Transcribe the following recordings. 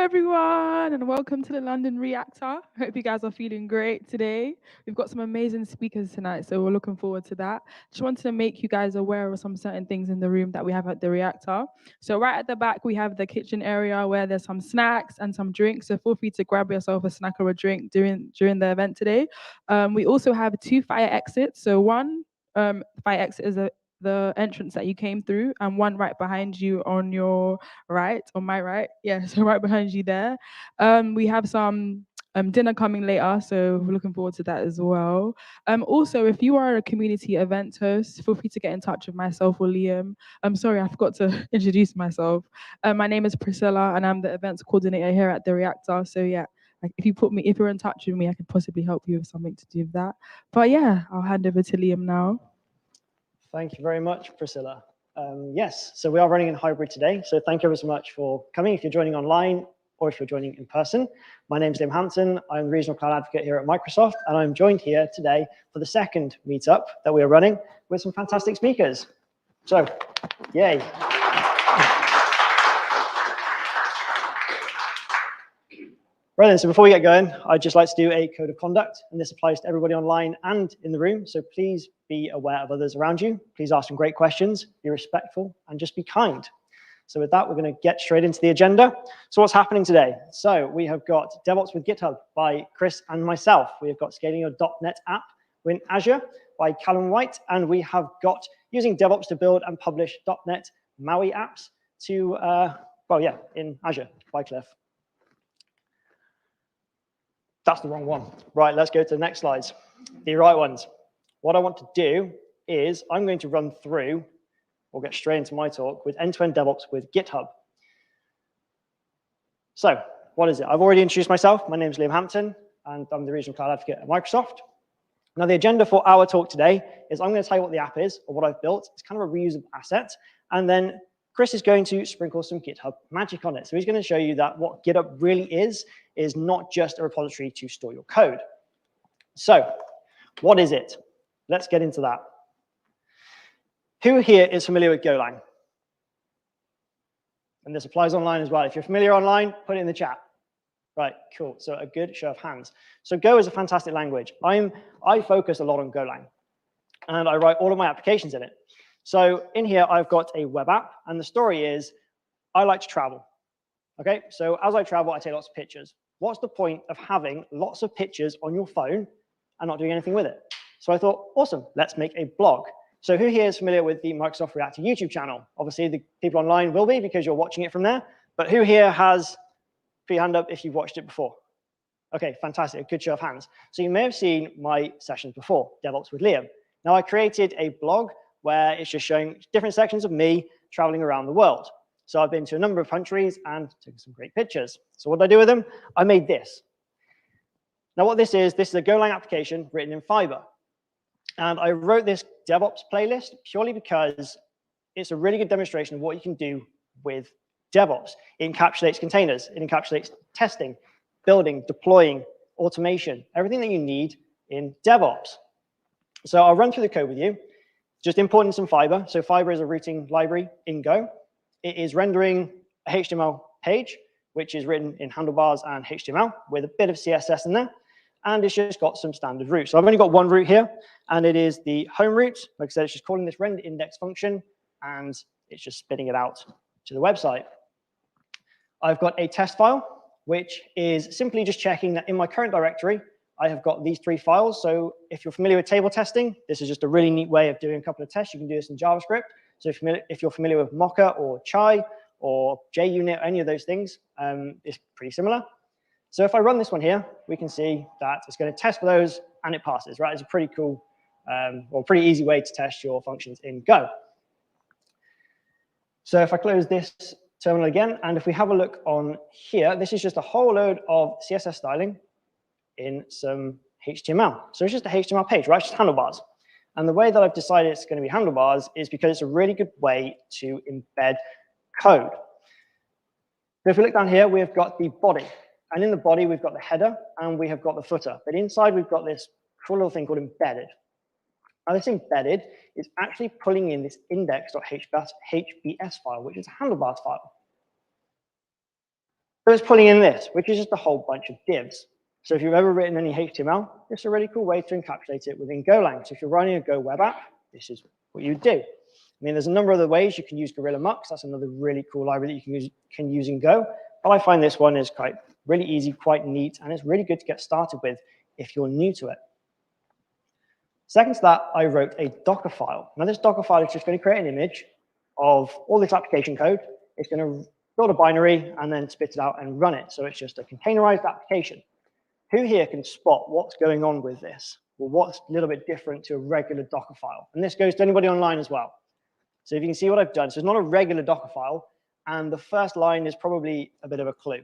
everyone, and welcome to the London Reactor. Hope you guys are feeling great today. We've got some amazing speakers tonight, so we're looking forward to that. Just wanted to make you guys aware of some certain things in the room that we have at the Reactor. So right at the back, we have the kitchen area where there's some snacks and some drinks, so feel free to grab yourself a snack or a drink during the event today. We also have 2 fire exits. So one fire exit is the entrance that you came through, and one right behind you on your right, on my right. Yeah, so right behind you there. We have some dinner coming later, so we're looking forward to that as well. Also, if you are a community event host, feel free to get in touch with myself or Liam. I'm sorry, I forgot to introduce myself. My name is Priscilla, and I'm the events coordinator here at the Reactor. So yeah, like if you're in touch with me, I could possibly help you with something to do with that. But yeah, I'll hand over to Liam now. Thank you very much, Priscilla. Yes, so we are running in hybrid today. So thank you ever so much for coming, if you're joining online or if you're joining in person. My name is Liam Hampton. I'm the Regional Cloud Advocate here at Microsoft, and I'm joined here today for the second meetup that we are running with some fantastic speakers. So, yay. Right then, so before we get going, I'd just like to do a code of conduct, and this applies to everybody online and in the room, so please be aware of others around you. Please ask some great questions, be respectful, and just be kind. So with that, we're going to get straight into the agenda. So what's happening today? So we have got DevOps with GitHub by Chris and myself. We have got Scaling Your .NET App in Azure by Callum Whyte, and we have got Using DevOps to Build and Publish .NET Maui apps to, in Azure by Cliff. That's the wrong one. Right, let's go to the next slides. The right ones. What I want to do is I'm going to run through, we'll get straight into my talk, with end-to-end DevOps with GitHub. So what is it? I've already introduced myself. My name is Liam Hampton, and I'm the Regional Cloud Advocate at Microsoft. Now, the agenda for our talk today is I'm going to tell you what the app is, or what I've built. It's kind of a reusable asset. And then Chris is going to sprinkle some GitHub magic on it. So he's going to show you that what GitHub really is not just a repository to store your code. So what is it? Let's get into that. Who here is familiar with Golang? And this applies online as well. If you're familiar online, put it in the chat. Right, cool. So a good show of hands. So Go is a fantastic language. I focus a lot on Golang, and I write all of my applications in it. So in here, I've got a web app, and the story is I like to travel. Okay, so as I travel, I take lots of pictures. What's the point of having lots of pictures on your phone and not doing anything with it? So I thought, awesome, let's make a blog. So who here is familiar with the Microsoft Reactor YouTube channel? Obviously, the people online will be because you're watching it from there. But who here has, put your hand up if you've watched it before? Okay, fantastic, a good show of hands. So you may have seen my sessions before, DevOps with Liam. Now I created a blog where it's just showing different sections of me traveling around the world. So I've been to a number of countries and taken some great pictures. So what did I do with them? I made this. Now what this is a Golang application written in Fiber. And I wrote this DevOps playlist purely because it's a really good demonstration of what you can do with DevOps. It encapsulates containers, it encapsulates testing, building, deploying, automation, everything that you need in DevOps. So I'll run through the code with you. Just importing some Fiber. So Fiber is a routing library in Go. It is rendering a HTML page, which is written in handlebars and HTML with a bit of CSS in there. And it's just got some standard routes. So I've only got one route here, and it is the home route. Like I said, it's just calling this render index function, and it's just spitting it out to the website. I've got a test file, which is simply just checking that in my current directory, I have got these 3 files. So if you're familiar with table testing, this is just a really neat way of doing a couple of tests. You can do this in JavaScript. So if you're familiar with Mocha or Chai or JUnit, any of those things, it's pretty similar. So if I run this one here, we can see that it's going to test for those, and it passes, right? It's a pretty cool, or pretty easy way to test your functions in Go. So if I close this terminal again, and if we have a look on here, this is just a whole load of CSS styling in some HTML. So it's just a HTML page, right? It's just handlebars. And the way that I've decided it's going to be handlebars is because it's a really good way to embed code. So if we look down here, we've got the body. And in the body, we've got the header, and we have got the footer. But inside, we've got this cool little thing called embedded. Now, this embedded is actually pulling in this index.hbs file, which is a handlebars file. So it's pulling in this, which is just a whole bunch of divs. So if you've ever written any HTML, it's a really cool way to encapsulate it within Golang. So if you're running a Go web app, this is what you do. I mean, there's a number of other ways you can use Gorilla Mux. That's another really cool library that you can use in Go. But I find this one is quite really easy, quite neat, and it's really good to get started with if you're new to it. Second to that, I wrote a Docker file. Now, this Docker file is just going to create an image of all this application code. It's going to build a binary and then spit it out and run it. So it's just a containerized application. Who here can spot what's going on with this? Well, what's a little bit different to a regular Docker file? And this goes to anybody online as well. So if you can see what I've done, so it's not a regular Docker file, and the first line is probably a bit of a clue.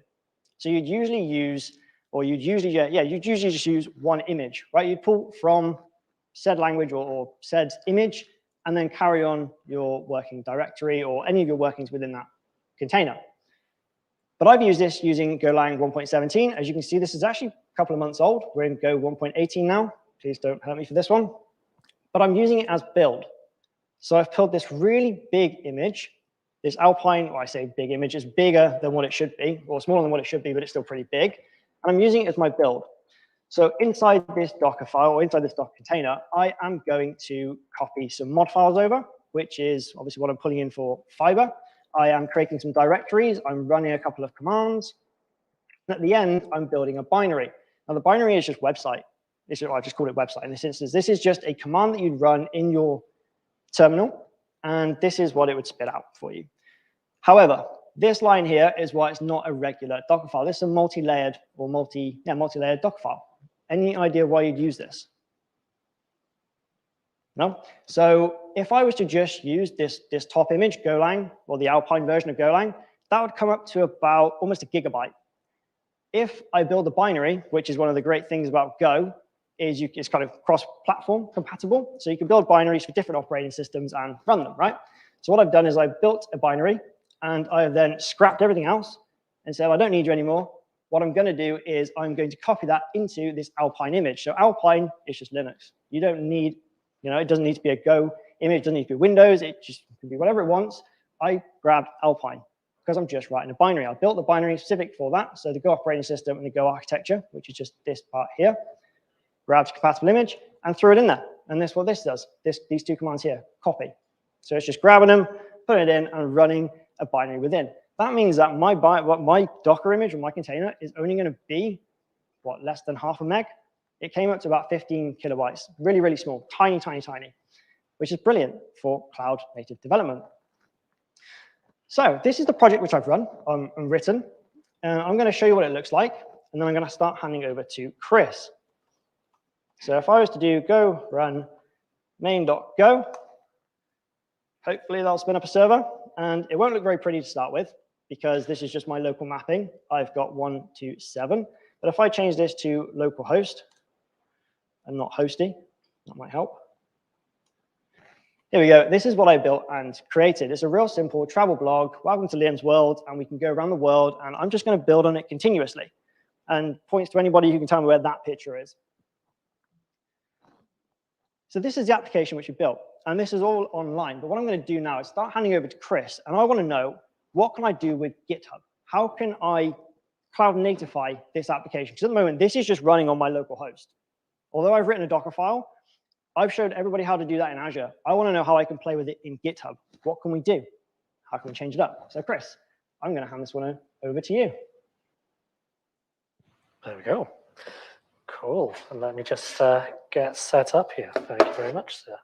So you'd usually use, or you'd usually just use one image, right? You'd pull from said language or said image, and then carry on your working directory or any of your workings within that container. But I've used this using Golang 1.17. As you can see, this is actually a couple of months old. We're in Go 1.18 now. Please don't hurt me for this one. But I'm using it as build. So I've pulled this really big image. This Alpine, well, I say big image, is bigger than what it should be, or smaller than what it should be, but it's still pretty big. And I'm using it as my build. So inside this Docker file, or inside this Docker container, I am going to copy some mod files over, which is obviously what I'm pulling in for Fiber. I am creating some directories. I'm running a couple of commands. And at the end, I'm building a binary. Now, the binary is just website. I just called it website in this instance. This is just a command that you'd run in your terminal, and this is what it would spit out for you. However, this line here is why it's not a regular Docker file. This is a multi-layered or multi-layered Docker file. Any idea why you'd use this? No? So if I was to just use this top image, Golang, or the Alpine version of Golang, that would come up to about almost a gigabyte. If I build a binary, which is one of the great things about Go, is it's kind of cross-platform compatible. So you can build binaries for different operating systems and run them, right? So what I've done is I've built a binary, and I have then scrapped everything else and said, I don't need you anymore. What I'm going to do is I'm going to copy that into this Alpine image. So Alpine is just Linux. You don't need, it doesn't need to be a Go image, it doesn't need to be Windows, it just can be whatever it wants. I grabbed Alpine because I'm just writing a binary. I built the binary specific for that. So the Go operating system and the Go architecture, which is just this part here, grabbed a compatible image and threw it in there. And this is what this does, these two commands here, copy. So it's just grabbing them, putting it in and running a binary within. That means that my Docker image or my container is only going to be, less than half a meg. It came up to about 15 kilobytes, really, really small, tiny, tiny, tiny, which is brilliant for cloud native development. So this is the project which I've run and written. I'm going to show you what it looks like, and then I'm going to start handing over to Chris. So if I was to do go run main.go, hopefully that'll spin up a server, and it won't look very pretty to start with because this is just my local mapping. I've got 1, 2, 7. But if I change this to localhost and not hosty, that might help. Here we go. This is what I built and created. It's a real simple travel blog. Welcome to Liam's world, and we can go around the world, and I'm just going to build on it continuously. And points to anybody who can tell me where that picture is. So this is the application which we built, and this is all online. But what I'm going to do now is start handing over to Chris, and I want to know, what can I do with GitHub? How can I cloud natify this application? Because at the moment, this is just running on my local host. Although I've written a Docker file, I've showed everybody how to do that in Azure. I want to know how I can play with it in GitHub. What can we do? How can we change it up? So Chris, I'm going to hand this one over to you. There we go. Cool. And let me just get set up here. Thank you very much, sir.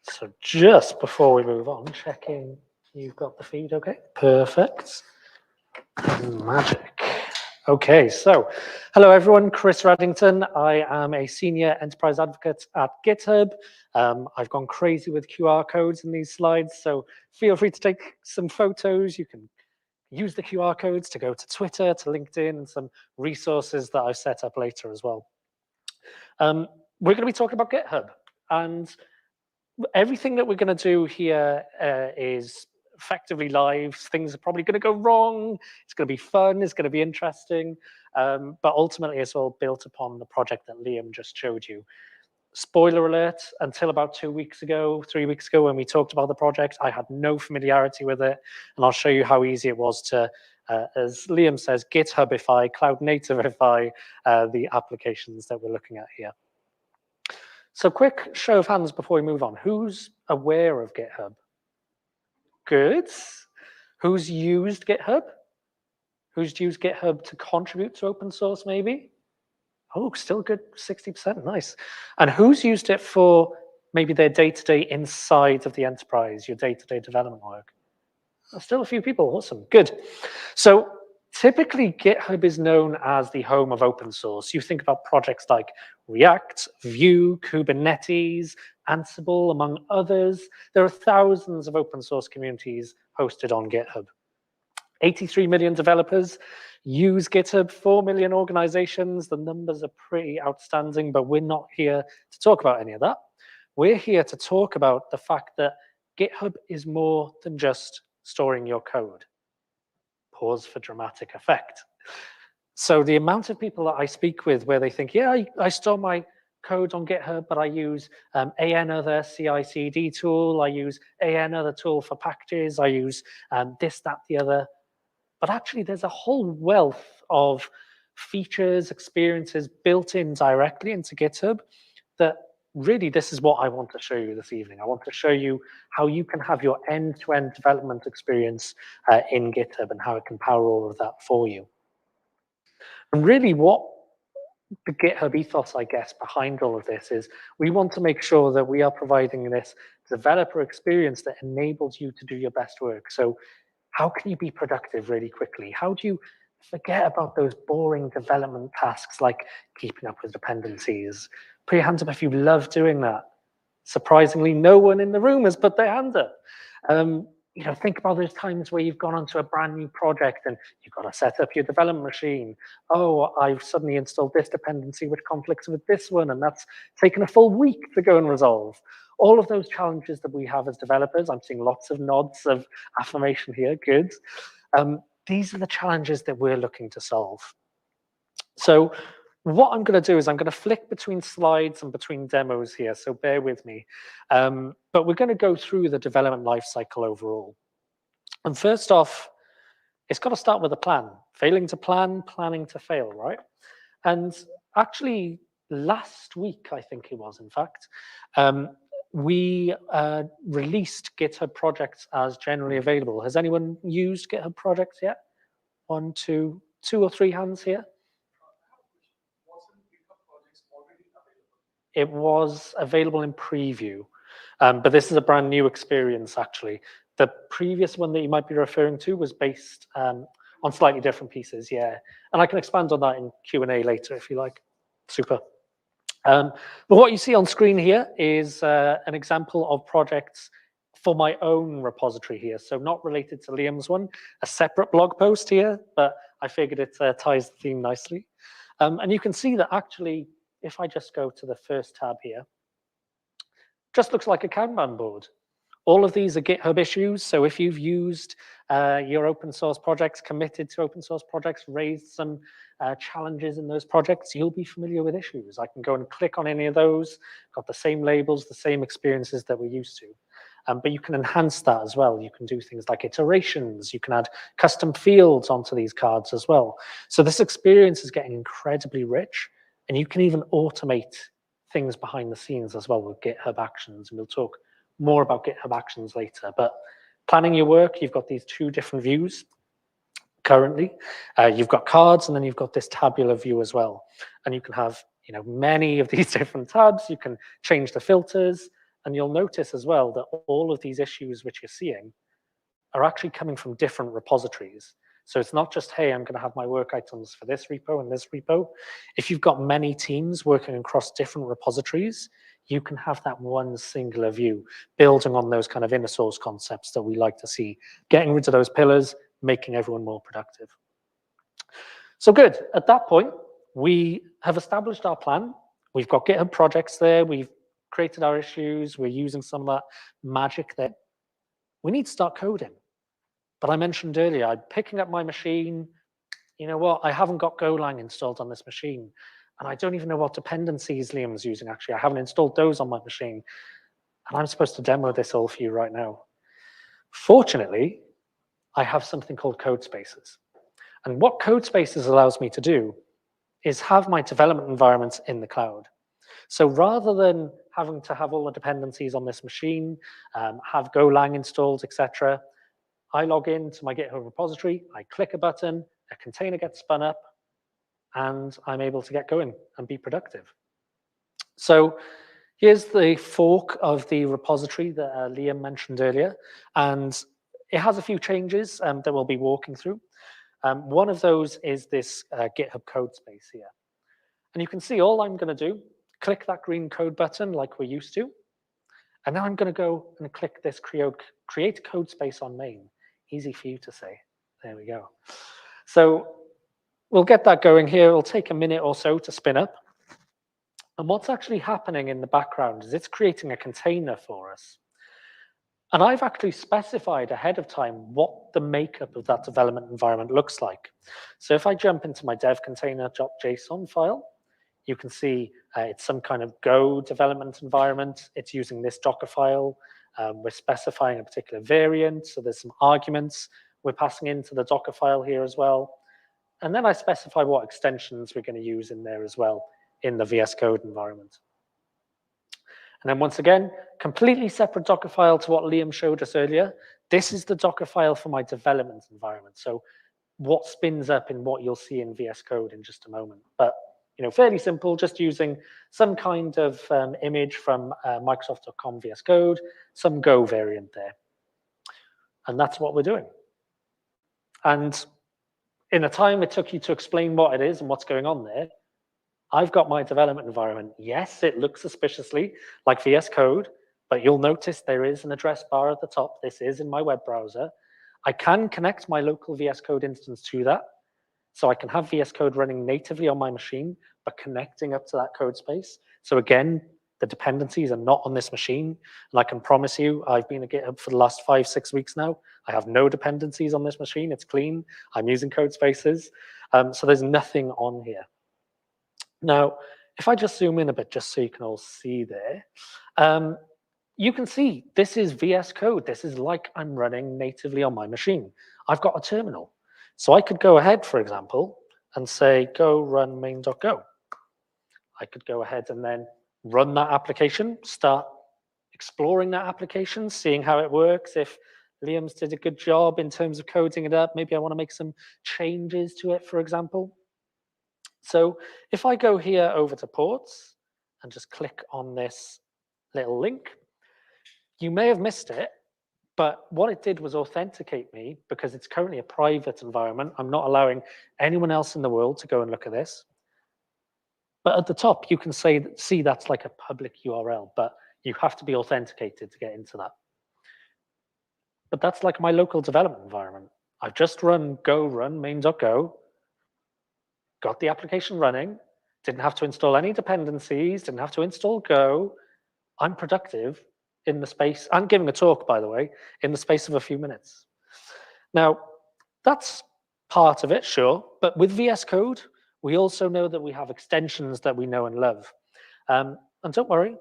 So just before we move on, checking you've got the feed okay. Perfect. Magic. Okay, so hello everyone, Chris Reddington. I am a senior enterprise advocate at GitHub. I've gone crazy with QR codes in these slides, so feel free to take some photos. You can use the QR codes to go to Twitter, to LinkedIn, and some resources that I've set up later as well. We're going to be talking about GitHub, and everything that we're going to do here is effectively live. Things are probably going to go wrong. It's going to be fun. It's going to be interesting. But ultimately, it's all built upon the project that Liam just showed you. Spoiler alert, until about 2 weeks ago, 3 weeks ago, when we talked about the project, I had no familiarity with it. And I'll show you how easy it was to, as Liam says, GitHubify, cloud nativeify the applications that we're looking at here. So quick show of hands before we move on. Who's aware of GitHub? Good. Who's used GitHub? Who's used GitHub to contribute to open source, maybe? Oh, still good, 60%, nice. And who's used it for maybe their day-to-day inside of the enterprise, your day-to-day development work? Still a few people, awesome, good. So typically GitHub is known as the home of open source. You think about projects like React, Vue, Kubernetes, Ansible, among others. There are thousands of open source communities hosted on GitHub. 83 million developers use GitHub, 4 million organizations. The numbers are pretty outstanding, but we're not here to talk about any of that. We're here to talk about the fact that GitHub is more than just storing your code. Pause for dramatic effect. So the amount of people that I speak with where they think, yeah, I store my code on GitHub, but I use another CI/CD tool, I use another tool for packages, I use this, that, the other. But actually, there's a whole wealth of features, experiences built in directly into GitHub that really, this is what I want to show you this evening. I want to show you how you can have your end-to-end development experience in GitHub and how it can power all of that for you. And really what the GitHub ethos, I guess, behind all of this is we want to make sure that we are providing this developer experience that enables you to do your best work. So how can you be productive really quickly? How do you forget about those boring development tasks like keeping up with dependencies? Put your hands up if you love doing that. Surprisingly, no one in the room has put their hand up. You know, think about those times where you've gone onto a brand new project and you've got to set up your development machine. Oh, I've suddenly installed this dependency which conflicts with this one, and that's taken a full week to go and resolve. All of those challenges that we have as developers, I'm seeing lots of nods of affirmation here, good. These are the challenges that we're looking to solve. So what I'm going to do is I'm going to flick between slides and between demos here, so bear with me. But we're going to go through the development lifecycle overall. And first off, it's got to start with a plan. Failing to plan, planning to fail, right? And actually, last week, I think it was, in fact, we released GitHub Projects as generally available. Has anyone used GitHub Projects yet? 1, 2 or 3 hands here. It was available in preview, but this is a brand new experience, actually. The previous one that you might be referring to was based on slightly different pieces, yeah. And I can expand on that in Q&A later if you like. Super. But what you see on screen here is an example of projects for my own repository here. So not related to Liam's one, a separate blog post here, but I figured it ties the theme nicely. And you can see that actually, if I just go to the first tab here, just looks like a Kanban board. All of these are GitHub issues. So if you've used your open source projects, committed to open source projects, raised some challenges in those projects, you'll be familiar with issues. I can go and click on any of those, got the same labels, the same experiences that we're used to. But you can enhance that as well. You can do things like iterations. You can add custom fields onto these cards as well. So this experience is getting incredibly rich, and you can even automate things behind the scenes as well with GitHub Actions. And we'll talk more about GitHub Actions later. But planning your work, you've got these 2 different views currently. You've got cards, and then you've got this tabular view as well. And you can have, you know, many of these different tabs. You can change the filters. And you'll notice as well that all of these issues which you're seeing are actually coming from different repositories. So it's not just, hey, I'm going to have my work items for this repo and this repo. If you've got many teams working across different repositories, you can have that one singular view, building on those kind of inner source concepts that we like to see, getting rid of those pillars, making everyone more productive. So good. At that point, we have established our plan. We've got GitHub projects there. We've created our issues. We're using some of that magic there. We need to start coding. But I mentioned earlier, I'm picking up my machine. You know what? I haven't got Golang installed on this machine. And I don't even know what dependencies Liam's using, actually. I haven't installed those on my machine. And I'm supposed to demo this all for you right now. Fortunately, I have something called code spaces. And what code spaces allows me to do is have my development environments in the cloud. So rather than having to have all the dependencies on this machine, have Golang installed, etc., I log into my GitHub repository, I click a button, a container gets spun up, and I'm able to get going and be productive. So here's the fork of the repository that Liam mentioned earlier, and it has a few changes that we'll be walking through. One of those is this GitHub code space here. And you can see all I'm going to do, click that green code button like we're used to, and now I'm going to go and click this create code space on main. Easy for you to say. There we go. So we'll get that going here. It'll take a minute or so to spin up. And what's actually happening in the background is it's creating a container for us. And I've actually specified ahead of time what the makeup of that development environment looks like. So if I jump into my dev container.json file, you can see it's some kind of Go development environment. It's using this Docker file. We're specifying a particular variant. So there's some arguments we're passing into the Docker file here as well. And then I specify what extensions we're going to use in there as well in the VS Code environment. And then once again, completely separate Docker file to what Liam showed us earlier. This is the Docker file for my development environment. So what spins up in what you'll see in VS Code in just a moment. But fairly simple, just using some kind of image from Microsoft.com VS Code, some Go variant there. And that's what we're doing. And in the time it took you to explain what it is and what's going on there, I've got my development environment. Yes, it looks suspiciously like VS Code, but you'll notice there is an address bar at the top. This is in my web browser. I can connect my local VS Code instance to that. So I can have VS Code running natively on my machine, but connecting up to that code space. So again, the dependencies are not on this machine. And I can promise you, I've been at GitHub for the last 5-6 weeks now. I have no dependencies on this machine. It's clean. I'm using code spaces. So there's nothing on here. Now, if I just zoom in a bit, just so you can all see there, you can see this is VS Code. This is like I'm running natively on my machine. I've got a terminal. So I could go ahead, for example, and say, go run main.go. I could go ahead and then run that application, start exploring that application, seeing how it works. If Liam's did a good job in terms of coding it up, maybe I want to make some changes to it, for example. So if I go here over to ports and just click on this little link, you may have missed it, but what it did was authenticate me because it's currently a private environment. I'm not allowing anyone else in the world to go and look at this. But at the top, you can see that's like a public URL, but you have to be authenticated to get into that. But that's like my local development environment. I've just run go run main.go, got the application running, didn't have to install any dependencies, didn't have to install Go. I'm productive in the space. I'm giving a talk, by the way, in the space of a few minutes. Now, that's part of it, sure, but with VS Code, we also know that we have extensions that we know and love. And don't worry,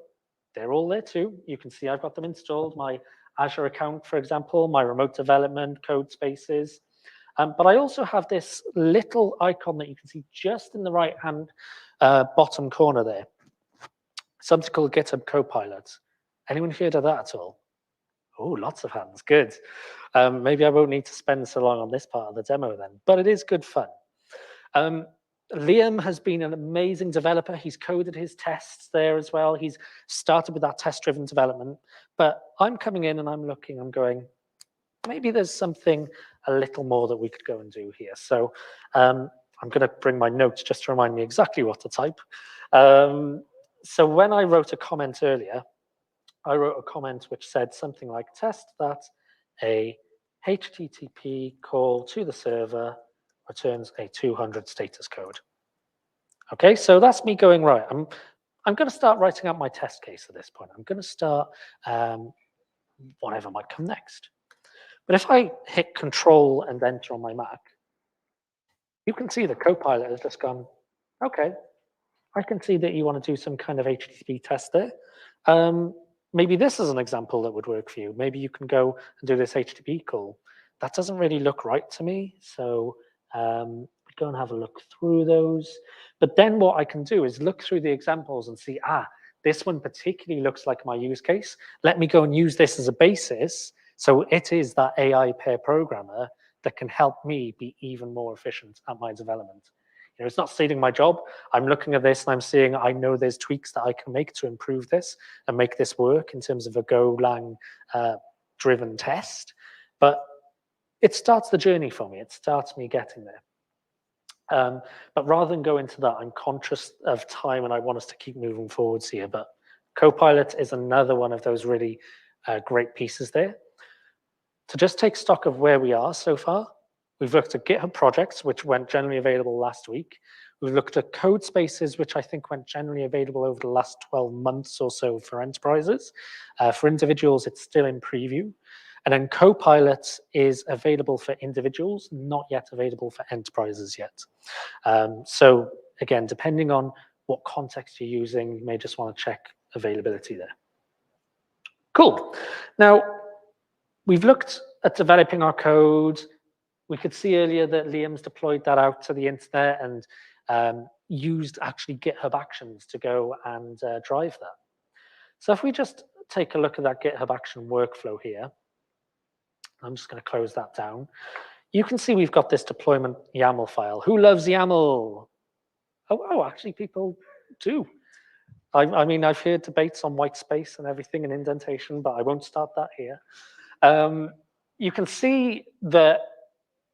they're all there too. You can see I've got them installed, my Azure account, for example, my remote development, code spaces. But I also have this little icon that you can see just in the right-hand bottom corner there. Something called GitHub Copilot. Anyone heard of that at all? Oh, lots of hands, good. Maybe I won't need to spend so long on this part of the demo then, but it is good fun. Liam has been an amazing developer. He's coded his tests there as well. He's started with that test-driven development. But I'm coming in and I'm looking, I'm going, maybe there's something a little more that we could go and do here. So I'm going to bring my notes just to remind me exactly what to type. So when I wrote a comment earlier, I wrote a comment which said something like test that a HTTP call to the server returns a 200 status code. Okay, so that's me going, right, I'm going to start writing out my test case at this point. I'm going to start whatever might come next. But if I hit Control and Enter on my Mac, you can see the Copilot has just gone, okay, I can see that you want to do some kind of HTTP test there. Maybe this is an example that would work for you. Maybe you can go and do this HTTP call. That doesn't really look right to me. So go and have a look through those. But then what I can do is look through the examples and see, this one particularly looks like my use case. Let me go and use this as a basis. So it is that AI pair programmer that can help me be even more efficient at my development. You know, it's not stealing my job. I'm looking at this and I'm seeing, I know there's tweaks that I can make to improve this and make this work in terms of a Golang driven test. But it starts the journey for me. It starts me getting there. But rather than go into that, I'm conscious of time and I want us to keep moving forwards here. But Copilot is another one of those really great pieces there. To just take stock of where we are so far, we've looked at Github Projects, which went generally available last week. We've looked at code spaces, which I think went generally available over the last 12 months or so for enterprises. For individuals, it's still in preview. And then Copilot is available for individuals, not yet available for enterprises yet. So again, depending on what context you're using, you may just want to check availability there. Cool. Now, we've looked at developing our code. We could see earlier that Liam's deployed that out to the internet and used actually GitHub Actions to go and drive that. So if we just take a look at that GitHub Action workflow here, I'm just going to close that down. You can see we've got this deployment YAML file. Who loves YAML? Oh, actually people do. I mean, I've heard debates on white space and everything and indentation, but I won't start that here. You can see that,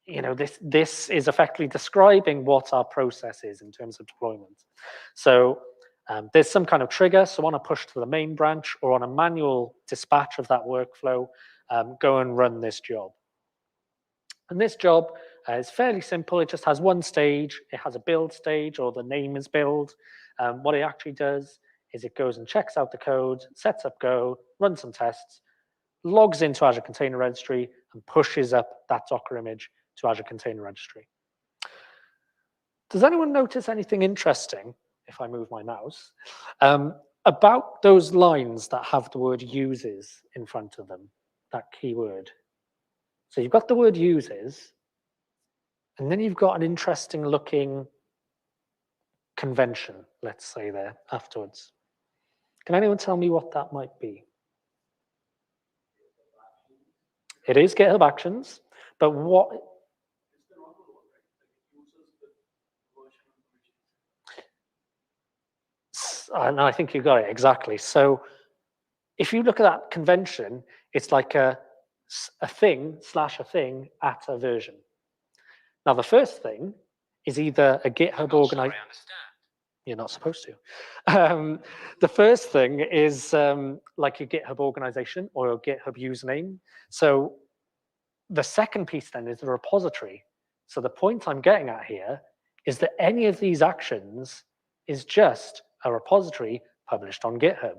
you know, this is effectively describing what our process is in terms of deployment. So there's some kind of trigger. So on a push to the main branch or on a manual dispatch of that workflow, go and run this job. And this job is fairly simple. It just has one stage. It has a build stage, or the name is build. What it actually does is it goes and checks out the code, sets up Go, runs some tests, logs into Azure Container Registry, and pushes up that Docker image to Azure Container Registry. Does anyone notice anything interesting, if I move my mouse, about those lines that have the word uses in front of them, that keyword? So you've got the word uses, and then you've got an interesting looking convention, let's say, there afterwards. Can anyone tell me what that might be? It is GitHub Actions, but what? And I think you got it exactly. So if you look at that convention, it's like a thing / a thing at a version. Now, the first thing is either a GitHub organization. You're not supposed to. The first thing is like a GitHub organization or a GitHub username. So the second piece then is the repository. So the point I'm getting at here is that any of these actions is just a repository published on GitHub.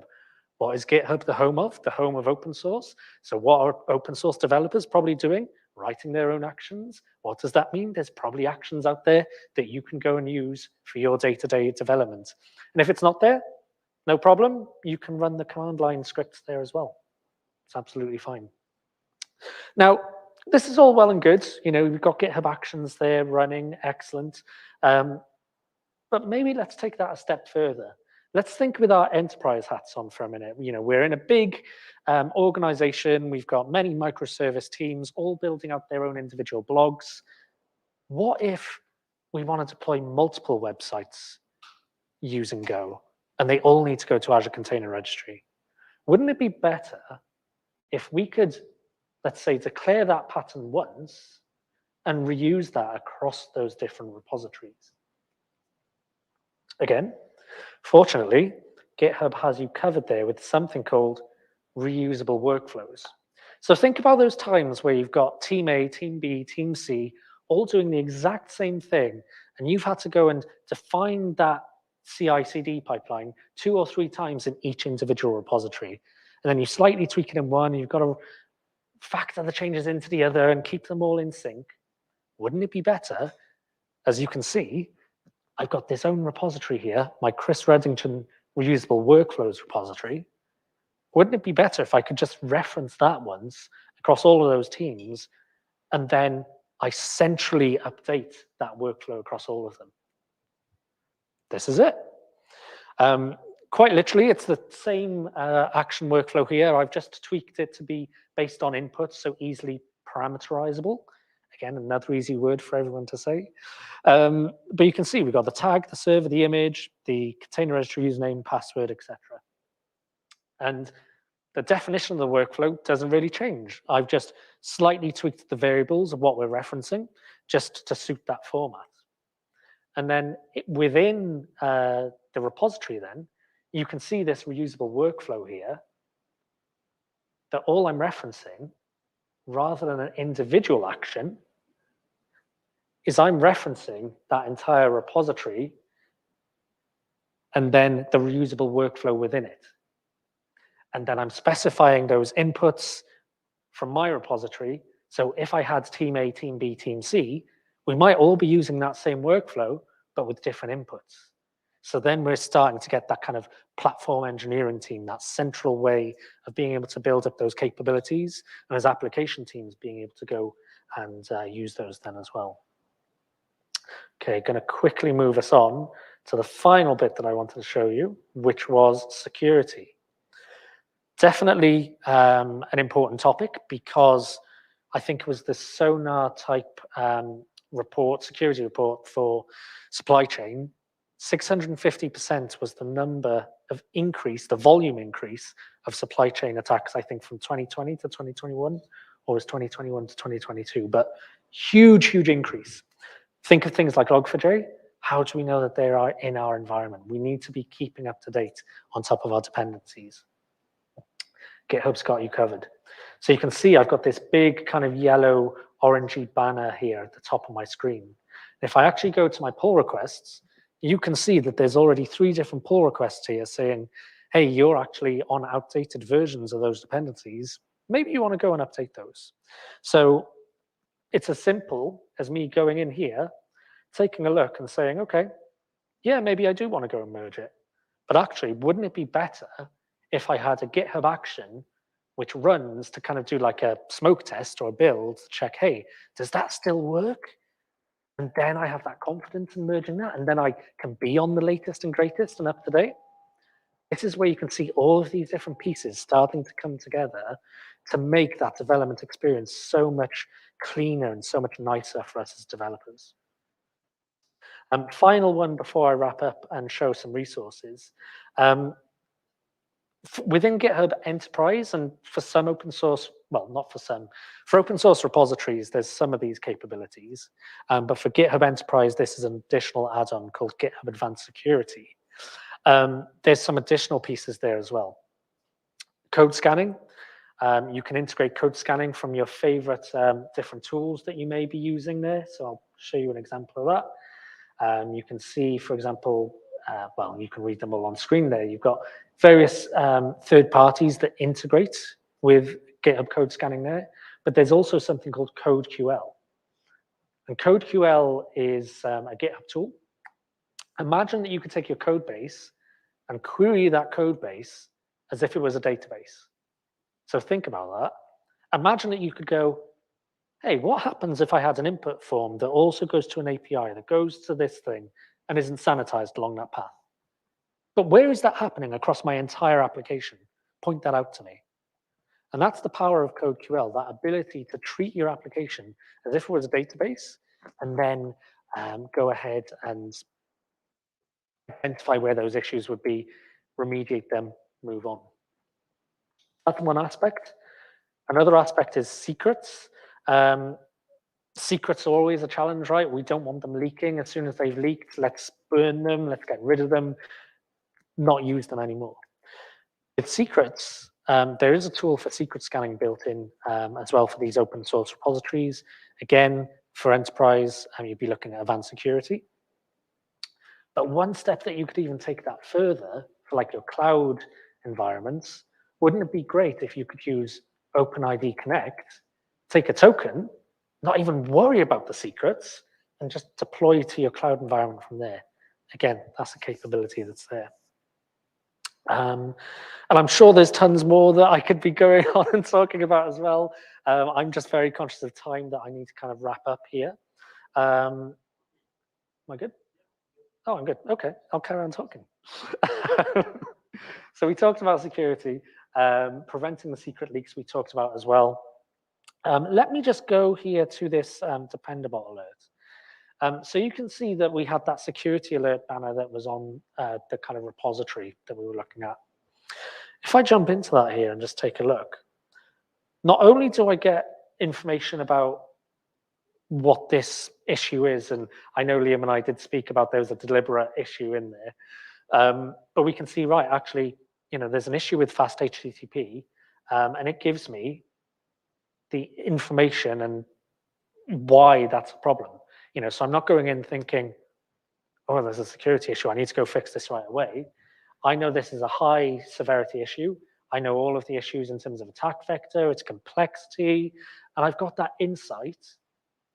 What is GitHub the home of? The home of open source. So what are open source developers probably doing? Writing their own actions. What does that mean? There's probably actions out there that you can go and use for your day-to-day development. And if it's not there, no problem. You can run the command line scripts there as well. It's absolutely fine. Now, this is all well and good. You know, we've got GitHub Actions there running, excellent. But maybe let's take that a step further. Let's think with our enterprise hats on for a minute. You know, we're in a big organization. We've got many microservice teams all building out their own individual blogs. What if we want to deploy multiple websites using Go and they all need to go to Azure Container Registry? Wouldn't it be better if we could, let's say, declare that pattern once and reuse that across those different repositories? Again, fortunately, GitHub has you covered there with something called reusable workflows. So think about those times where you've got team A, team B, team C, all doing the exact same thing, and you've had to go and define that CI/CD pipeline 2 or 3 times in each individual repository. And then you slightly tweak it in one, and you've got to factor the changes into the other and keep them all in sync. Wouldn't it be better, as you can see, I've got this own repository here, my Chris Reddington Reusable Workflows repository. Wouldn't it be better if I could just reference that once across all of those teams, and then I centrally update that workflow across all of them? This is it. Quite literally, it's the same action workflow here. I've just tweaked it to be based on inputs, so easily parameterizable. Again, another easy word for everyone to say. But you can see we've got the tag, the server, the image, the container registry username, password, etc. And the definition of the workflow doesn't really change. I've just slightly tweaked the variables of what we're referencing just to suit that format. And then within the repository then, you can see this reusable workflow here that all I'm referencing, rather than an individual action, is I'm referencing that entire repository and then the reusable workflow within it. And then I'm specifying those inputs from my repository. So if I had team A, team B, team C, we might all be using that same workflow, but with different inputs. So then we're starting to get that kind of platform engineering team, that central way of being able to build up those capabilities, and as application teams being able to go and use those then as well. Okay, going to quickly move us on to the final bit that I wanted to show you, which was security. Definitely an important topic, because I think it was the Sonar type report, security report for supply chain. 650% was the number of increase, the volume increase of supply chain attacks, I think from 2020 to 2021, or was 2021 to 2022, but huge, huge increase. Think of things like Log4j. How do we know that they are in our environment? We need to be keeping up to date on top of our dependencies. GitHub's got you covered. So you can see I've got this big kind of yellow orangey banner here at the top of my screen. If I actually go to my pull requests, you can see that there's already 3 different pull requests here saying, hey, you're actually on outdated versions of those dependencies. Maybe you want to go and update those. So it's as simple as me going in here, taking a look and saying, okay, yeah, maybe I do want to go and merge it. But actually, wouldn't it be better if I had a GitHub action which runs to kind of do like a smoke test or a build to check, hey, does that still work? And then I have that confidence in merging that, and then I can be on the latest and greatest and up to date. This is where you can see all of these different pieces starting to come together to make that development experience so much cleaner and so much nicer for us as developers. Final one before I wrap up and show some resources. Within GitHub Enterprise, and for some open source, well, not for some, for open source repositories, there's some of these capabilities. But for GitHub Enterprise, this is an additional add-on called GitHub Advanced Security. There's some additional pieces there as well. Code scanning. You can integrate code scanning from your favorite different tools that you may be using there. So I'll show you an example of that. You can see, for example, well, you can read them all on screen there. You've got various third parties that integrate with GitHub code scanning there, but there's also something called CodeQL. And CodeQL is a GitHub tool. Imagine that you could take your code base and query that code base as if it was a database. So think about that. Imagine that you could go, hey, what happens if I had an input form that also goes to an API that goes to this thing and isn't sanitized along that path? But where is that happening across my entire application? Point that out to me. And that's the power of CodeQL, that ability to treat your application as if it was a database, and then go ahead and identify where those issues would be, remediate them, move on. That's one aspect. Another aspect is secrets. Secrets are always a challenge, right? We don't want them leaking. As soon as they've leaked, let's burn them, let's get rid of them, not use them anymore. With secrets, there is a tool for secret scanning built in as well for these open source repositories. Again, for enterprise, you'd be looking at advanced security. But one step that you could even take that further for like your cloud environments, wouldn't it be great if you could use OpenID Connect, take a token, not even worry about the secrets, and just deploy to your cloud environment from there? again, that's a capability that's there. And I'm sure there's tons more that I could be going on and talking about as well. I'm just very conscious of time that I need to kind of wrap up here. Am I good? Oh, I'm good. Okay, I'll carry on talking. So we talked about security, preventing the secret leaks we talked about as well. Let me just go here to this dependable alert. So you can see that we had that security alert banner that was on the kind of repository that we were looking at. If I jump into that here and just take a look, not only do I get information about what this issue is, and I know Liam and I did speak about there was a deliberate issue in there, but we can see, right, actually, there's an issue with fast HTTP, and it gives me the information and why that's a problem. So I'm not going in thinking, oh, there's a security issue, I need to go fix this right away. I know this is a high severity issue. I know all of the issues in terms of attack vector, its complexity, and I've got that insight,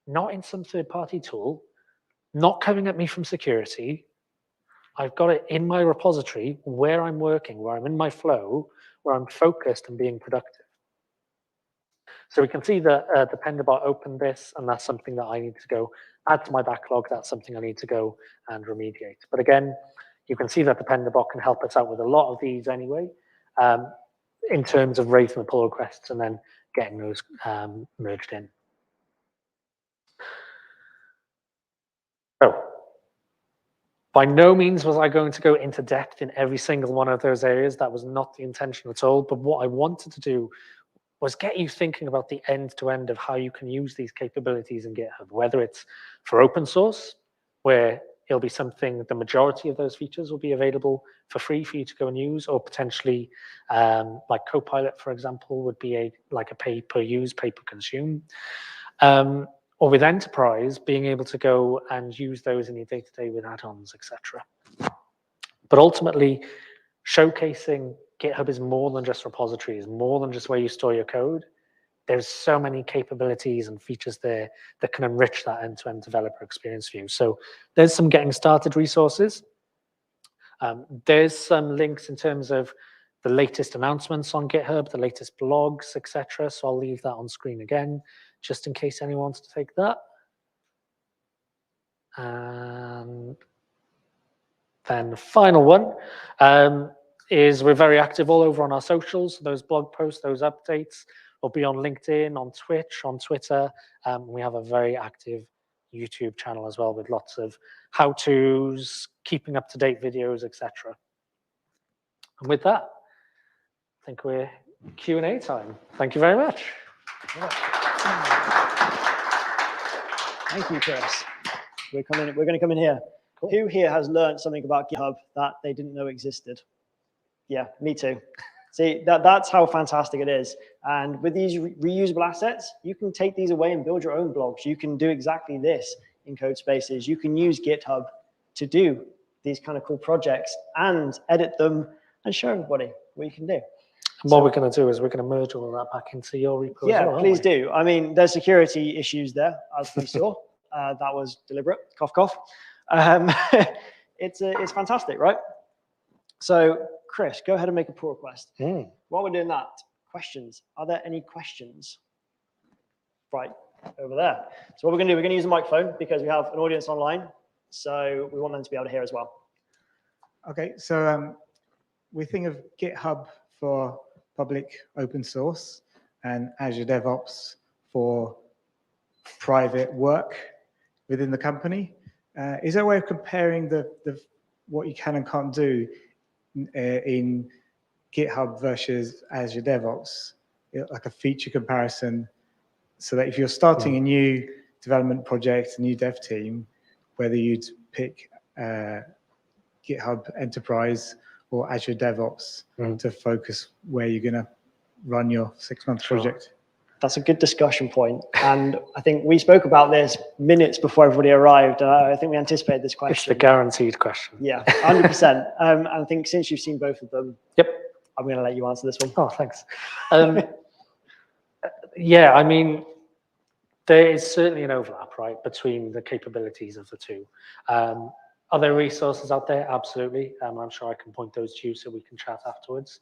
not in some third-party tool, not coming at me from security. I've got it in my repository where I'm working, where I'm in my flow, where I'm focused and being productive. So we can see that Dependabot opened this, and that's something that I need to go add to my backlog. That's something I need to go and remediate. But again, you can see that Dependabot can help us out with a lot of these anyway, in terms of raising the pull requests and then getting those merged in. So, by no means was I going to go into depth in every single one of those areas. That was not the intention at all. But what I wanted to do was get you thinking about the end-to-end of how you can use these capabilities in GitHub, whether it's for open source, where it'll be something, the majority of those features will be available for free for you to go and use, or potentially like Copilot, for example, would be like a pay-per-use, pay-per-consume. Or with enterprise, being able to go and use those in your day-to-day with add-ons, etc. But ultimately, showcasing GitHub is more than just repositories, more than just where you store your code. There's so many capabilities and features there that can enrich that end-to-end developer experience for you. So there's some getting started resources. There's some links in terms of the latest announcements on GitHub, the latest blogs, etc. So I'll leave that on screen again, just in case anyone wants to take that. And then the final one is we're very active all over on our socials. Those blog posts, those updates will be on LinkedIn, on Twitch, on Twitter. We have a very active YouTube channel as well with lots of how-tos, keeping up-to-date videos, etc. And with that, I think we're Q&A time. Thank you very much. Thank you, Chris. We're going to come in here. Cool. Who here has learned something about GitHub that they didn't know existed? Yeah, me too. See, that's how fantastic it is. And with these reusable assets, you can take these away and build your own blogs. You can do exactly this in code spaces. You can use GitHub to do these kind of cool projects and edit them and show everybody what you can do. And what we're going to do is we're going to merge all of that back into your repo. Yeah, as well, please do. I mean, there's security issues there, as we saw. That was deliberate. Cough, cough. It's fantastic, right? So, Chris, go ahead and make a pull request. While we're doing that, questions. Are there any questions? Right, over there. So what we're going to do, we're going to use a microphone because we have an audience online. So we want them to be able to hear as well. Okay, so we think of GitHub for public open source and Azure Devops for private work within the company. Is there a way of comparing what you can and can't do in GitHub versus Azure Devops, like a feature comparison, so that if you're starting a new development project, a new dev team, whether you'd pick GitHub Enterprise or Azure Devops to focus where you're going to run your 6-month project? That's a good discussion point. And I think we spoke about this minutes before everybody arrived. I think we anticipated this question. It's the guaranteed question. Yeah, 100%. And I think since you've seen both of them, yep, I'm going to let you answer this one. Oh, thanks. Yeah, I mean, there is certainly an overlap, right, between the capabilities of the two. Are there resources out there? Absolutely. I'm sure I can point those to you so we can chat afterwards.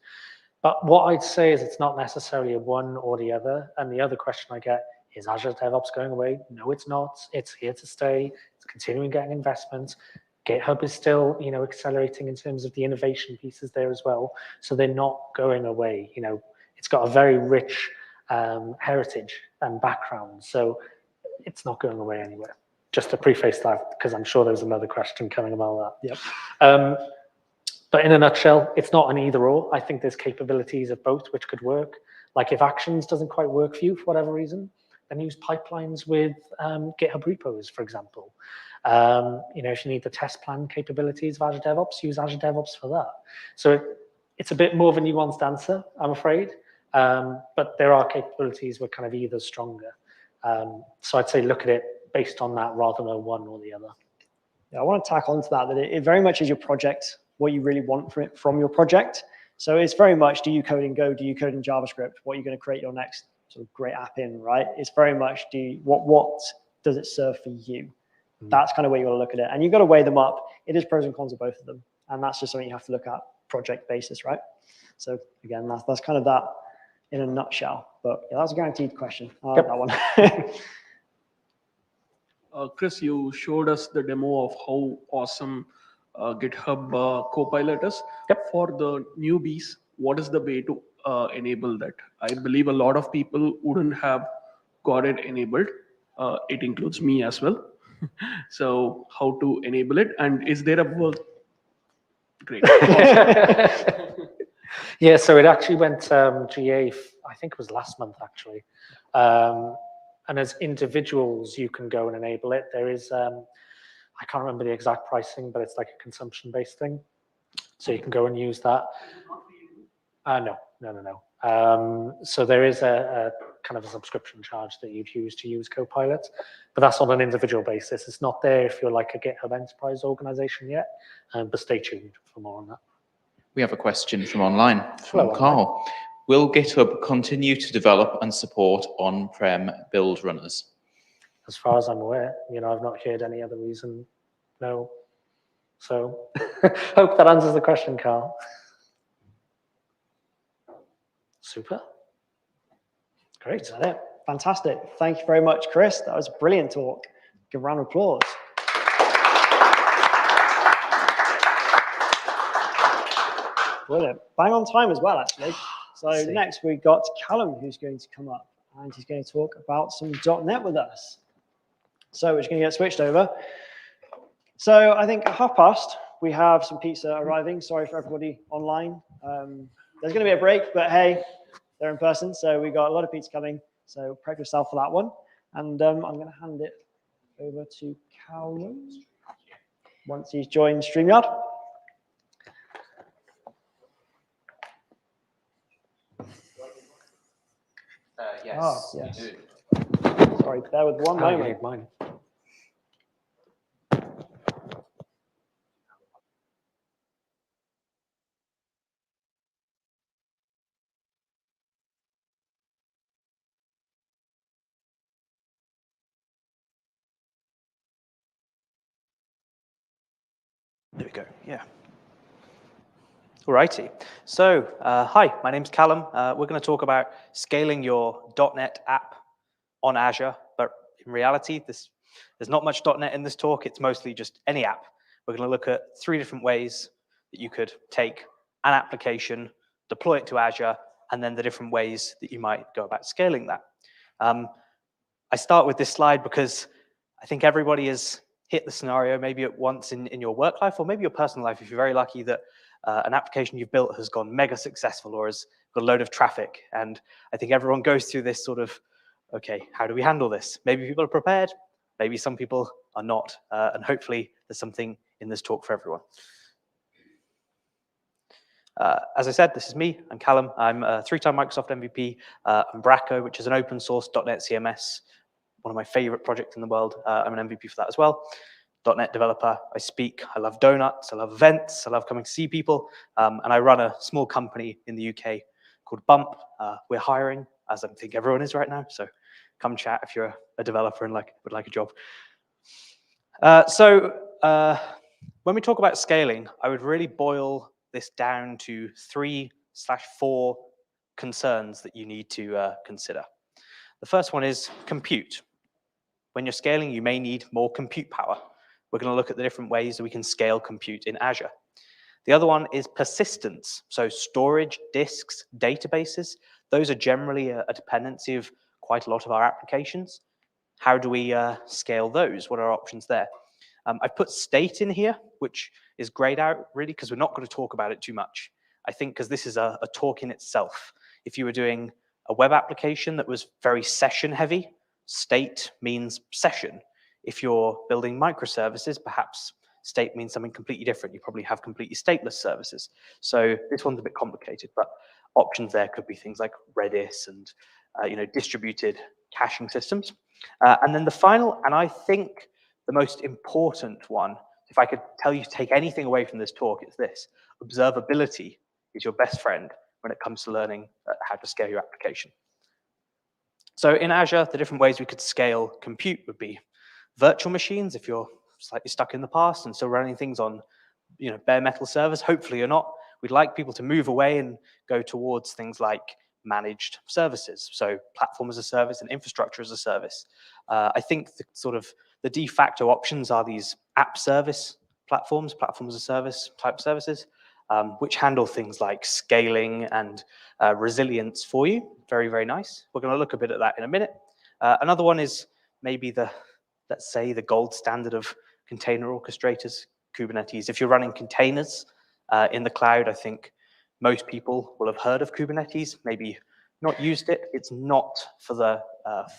But what I'd say is it's not necessarily a one or the other. And the other question I get is Azure DevOps going away? No, it's not. It's here to stay. It's continuing getting investment. GitHub is still, accelerating in terms of the innovation pieces there as well. So they're not going away. It's got a very rich heritage and background. So it's not going away anywhere. Just to preface that, because I'm sure there's another question coming about that. Yep. But in a nutshell, it's not an either or. I think there's capabilities of both which could work. Like if Actions doesn't quite work for you for whatever reason, then use pipelines with GitHub repos, for example. If you need the test plan capabilities of Azure DevOps, use Azure DevOps for that. So it's a bit more of a nuanced answer, I'm afraid. But there are capabilities where kind of either stronger. So I'd say look at it based on that rather than one or the other. Yeah, I want to tack onto that it very much is your project, what you really want from your project. So it's very much, do you code in Go, do you code in JavaScript, what are you going to create your next sort of great app in, right? It's very much, what does it serve for you? That's kind of where you got to look at it. And you've got to weigh them up. It is pros and cons of both of them. And that's just something you have to look at project basis, right? So again, that's kind of that in a nutshell. But yeah, that's a guaranteed question. I like that one. Chris, you showed us the demo of how awesome GitHub Copilot is. Yep. For the newbies, what is the way to enable that? I believe a lot of people wouldn't have got it enabled. It includes me as well. So how to enable it? And is there a work? Great. Yeah, so it actually went GA, I think it was last month actually. And as individuals, you can go and enable it. There is, I can't remember the exact pricing, but it's like a consumption-based thing. So you can go and use that. No. So there is a kind of a subscription charge that you'd use to use Copilot, but that's on an individual basis. It's not there if you're like a GitHub Enterprise organization yet, but stay tuned for more on that. We have a question from online from Hello, Carl. Will GitHub continue to develop and support on-prem build runners? As far as I'm aware, I've not heard any other reason. No. So hope that answers the question, Carl. Super. Great. Is that it? Fantastic. Thank you very much, Chris. That was a brilliant talk. Give a round of applause. Brilliant. Bang on time as well, actually. So next we've got Callum, who's going to come up and he's going to talk about some .NET with us. So we're just going to get switched over. So I think at past, we have some pizza arriving. Sorry for everybody online. There's going to be a break, but hey, they're in person. So we got a lot of pizza coming. So prep yourself for that one. And I'm going to hand it over to Callum once he's joined StreamYard. Yes. Oh, yes. Sorry, bear with one I moment. need mine. There we go, yeah. Alrighty, so hi, my name's Callum. We're going to talk about scaling your .NET app on Azure, but in reality, there's not much .NET in this talk. It's mostly just any app. We're going to look at 3 different ways that you could take an application, deploy it to Azure, and then the different ways that you might go about scaling that. I start with this slide because I think everybody has hit the scenario maybe at once in your work life or maybe your personal life if you're very lucky that an application you've built has gone mega successful or has got a load of traffic. And I think everyone goes through this sort of, okay, how do we handle this? Maybe people are prepared, maybe some people are not. And hopefully there's something in this talk for everyone. As I said, this is me, I'm Callum. I'm a 3-time Microsoft MVP. I'm Bracco, which is an open source .NET CMS, one of my favorite projects in the world. I'm an MVP for that as well. .NET developer, I speak, I love donuts, I love events, I love coming to see people, and I run a small company in the UK called Bump. We're hiring, as I think everyone is right now, so come chat if you're a developer and would like a job. When we talk about scaling, I would really boil this down to 3/4 concerns that you need to consider. The first one is compute. When you're scaling, you may need more compute power. We're going to look at the different ways that we can scale compute in Azure. The other one is persistence. So storage, disks, databases, those are generally a dependency of quite a lot of our applications. How do we scale those? What are our options there? I've put state in here, which is grayed out really because we're not going to talk about it too much. I think because this is a talk in itself. If you were doing a web application that was very session heavy, state means session. If you're building microservices, perhaps state means something completely different. You probably have completely stateless services. So this one's a bit complicated, but options there could be things like Redis and distributed caching systems. And then the final, and I think the most important one, if I could tell you to take anything away from this talk, it's this: observability is your best friend when it comes to learning how to scale your application. So in Azure, the different ways we could scale compute would be virtual machines, if you're slightly stuck in the past and still running things on bare metal servers. Hopefully you're not. We'd like people to move away and go towards things like managed services, so platform as a service and infrastructure as a service. I think the de facto options are these app service platforms, platform as a service type services, which handle things like scaling and resilience for you. Very, very nice. We're going to look a bit at that in a minute. Another one is maybe let's say the gold standard of container orchestrators, Kubernetes. If you're running containers in the cloud, I think most people will have heard of Kubernetes, maybe not used it. It's not for the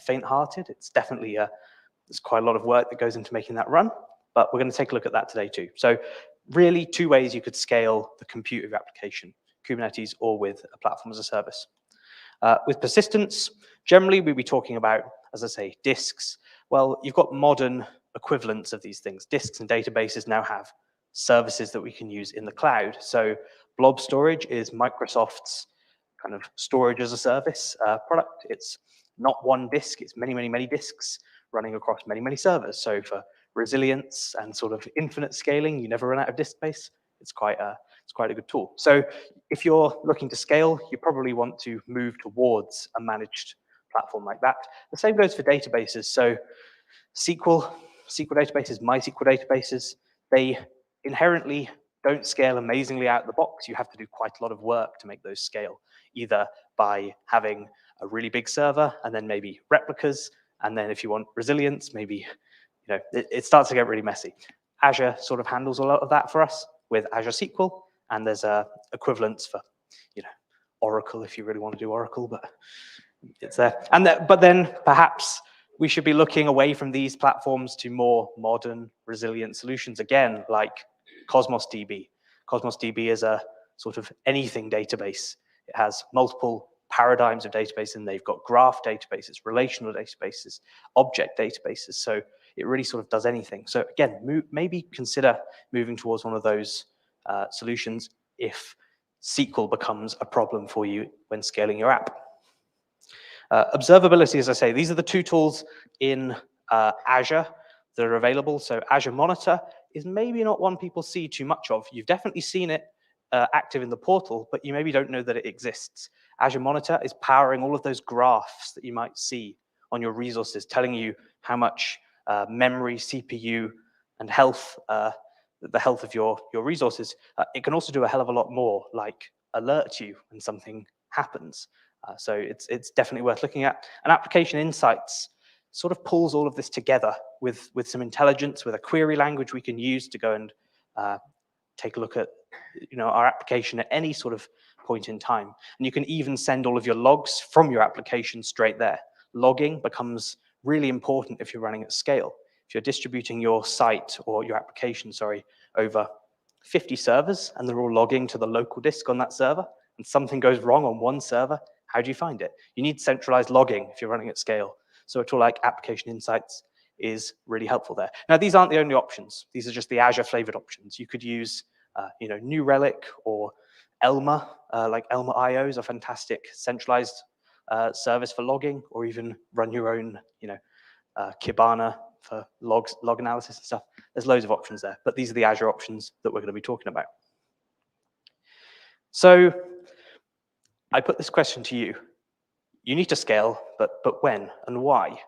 faint-hearted. It's definitely, there's quite a lot of work that goes into making that run, but we're going to take a look at that today too. So really 2 ways you could scale the compute of your application, Kubernetes or with a platform as a service. With persistence, generally we'll be talking about, as I say, disks. Well, you've got modern equivalents of these things. Disks and databases now have services that we can use in the cloud. So blob storage is Microsoft's kind of storage as a service product. It's not one disk, it's many, many, many disks running across many, many servers. So for resilience and sort of infinite scaling, you never run out of disk space. It's quite a good tool. So if you're looking to scale, you probably want to move towards a managed platform like that. The same goes for databases. So SQL databases, MySQL databases, they inherently don't scale amazingly out of the box. You have to do quite a lot of work to make those scale, either by having a really big server and then maybe replicas, and then if you want resilience, maybe it starts to get really messy. Azure sort of handles a lot of that for us with Azure SQL, and there's equivalents for Oracle if you really want to do Oracle, but it's there. But then perhaps we should be looking away from these platforms to more modern, resilient solutions, again, like Cosmos DB. Cosmos DB is a sort of anything database. It has multiple paradigms of database, and they've got graph databases, relational databases, object databases. So it really sort of does anything. So again, maybe consider moving towards one of those solutions if SQL becomes a problem for you when scaling your app. Observability, as I say, these are the 2 tools in Azure that are available. So Azure Monitor is maybe not one people see too much of. You've definitely seen it active in the portal, but you maybe don't know that it exists. Azure Monitor is powering all of those graphs that you might see on your resources, telling you how much memory, CPU, and health, the health of your resources. It can also do a hell of a lot more, like alert you when something happens. So it's definitely worth looking at. And Application Insights sort of pulls all of this together with some intelligence, with a query language we can use to go and take a look at our application at any sort of point in time. And you can even send all of your logs from your application straight there. Logging becomes really important if you're running at scale. If you're distributing your site or your application, over 50 servers and they're all logging to the local disk on that server, and something goes wrong on one server, how do you find it? You need centralized logging if you're running at scale. So a tool like Application Insights is really helpful there. Now, these aren't the only options. These are just the Azure flavored options. You could use New Relic or Elma, like Elma IO is a fantastic centralized service for logging, or even run your own Kibana for log analysis and stuff. There's loads of options there, but these are the Azure options that we're going to be talking about. So I put this question to you. You need to scale, but when and why?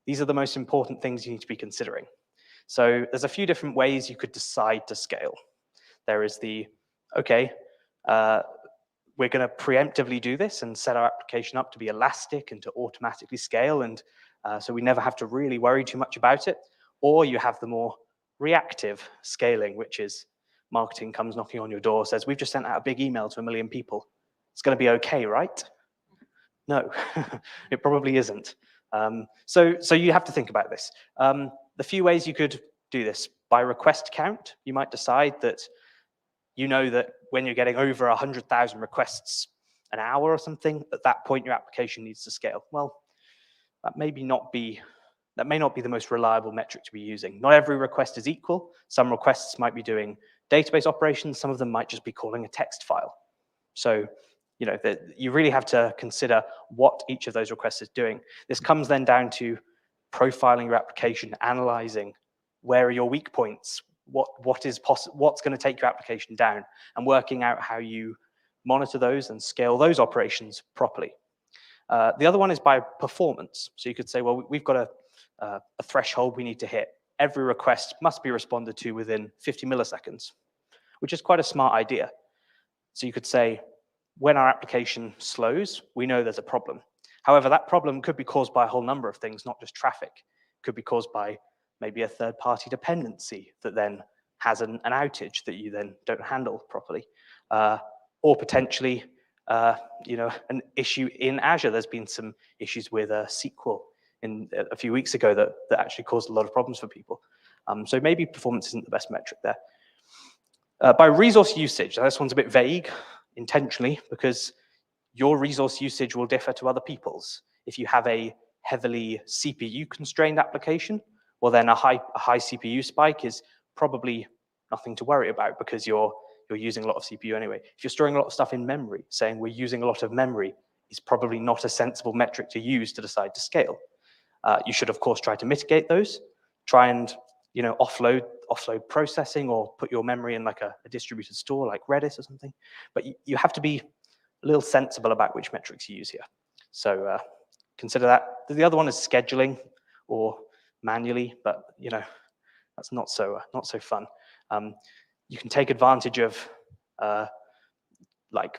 These are the most important things you need to be considering. So there's a few different ways you could decide to scale. There is the, okay, we're going to preemptively do this and set our application up to be elastic and to automatically scale, and so we never have to really worry too much about it. Or you have the more reactive scaling, which is marketing comes knocking on your door, says, we've just sent out a big email to 1 million people. It's going to be okay, right? No, it probably isn't. So you have to think about this. The few ways you could do this: by request count, you might decide that you know that when you're getting over 100,000 requests an hour or something, at that point your application needs to scale. Well, that may not be the most reliable metric to be using. Not every request is equal. Some requests might be doing database operations. Some of them might just be calling a text file. So you really have to consider what each of those requests is doing. This comes then down to profiling your application, analyzing where are your weak points, what's going to take your application down, and working out how you monitor those and scale those operations properly. The other one is by performance. So you could say, well, we've got a threshold we need to hit. Every request must be responded to within 50 milliseconds, which is quite a smart idea. So you could say, when our application slows, we know there's a problem. However, that problem could be caused by a whole number of things, not just traffic. It could be caused by maybe a third-party dependency that then has an outage that you then don't handle properly, or potentially an issue in Azure. There's been some issues with SQL a few weeks ago that actually caused a lot of problems for people. So maybe performance isn't the best metric there. By resource usage, now this one's a bit vague intentionally, because your resource usage will differ to other people's. If you have a heavily CPU constrained application, well then a high CPU spike is probably nothing to worry about, because you're using a lot of CPU anyway. If you're storing a lot of stuff in memory, saying we're using a lot of memory is probably not a sensible metric to use to decide to scale. You should of course try to mitigate those, try and offload processing, or put your memory in like a distributed store like Redis or something. But you have to be a little sensible about which metrics you use here. So consider that. The other one is scheduling, or manually, but that's not so fun. You can take advantage of like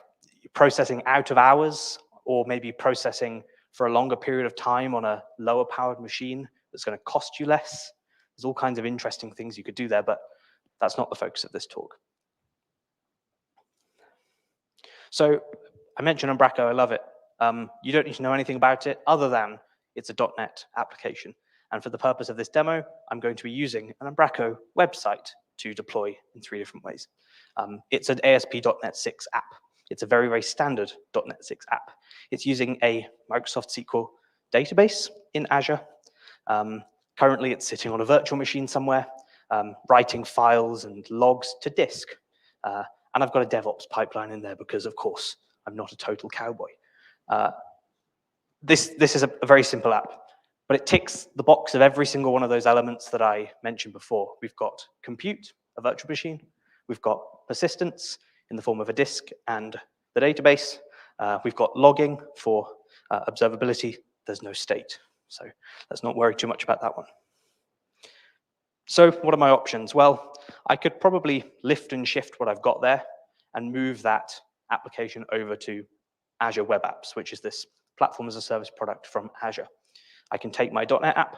processing out of hours, or maybe processing for a longer period of time on a lower powered machine that's going to cost you less. There's all kinds of interesting things you could do there, but that's not the focus of this talk. So I mentioned Umbraco, I love it. You don't need to know anything about it other than it's a .NET application. And for the purpose of this demo, I'm going to be using an Umbraco website to deploy in 3 different ways. It's an ASP.NET 6 app. It's a very, very standard .NET 6 app. It's using a Microsoft SQL database in Azure. Currently, it's sitting on a virtual machine somewhere, writing files and logs to disk. And I've got a DevOps pipeline in there because, of course, I'm not a total cowboy. This is a very simple app, but it ticks the box of every single one of those elements that I mentioned before. We've got compute, a virtual machine. We've got persistence in the form of a disk and the database. We've got logging for observability. There's no state, so let's not worry too much about that one. So what are my options? Well, I could probably lift and shift what I've got there and move that application over to Azure Web Apps, which is this platform as a service product from Azure. I can take my .NET app,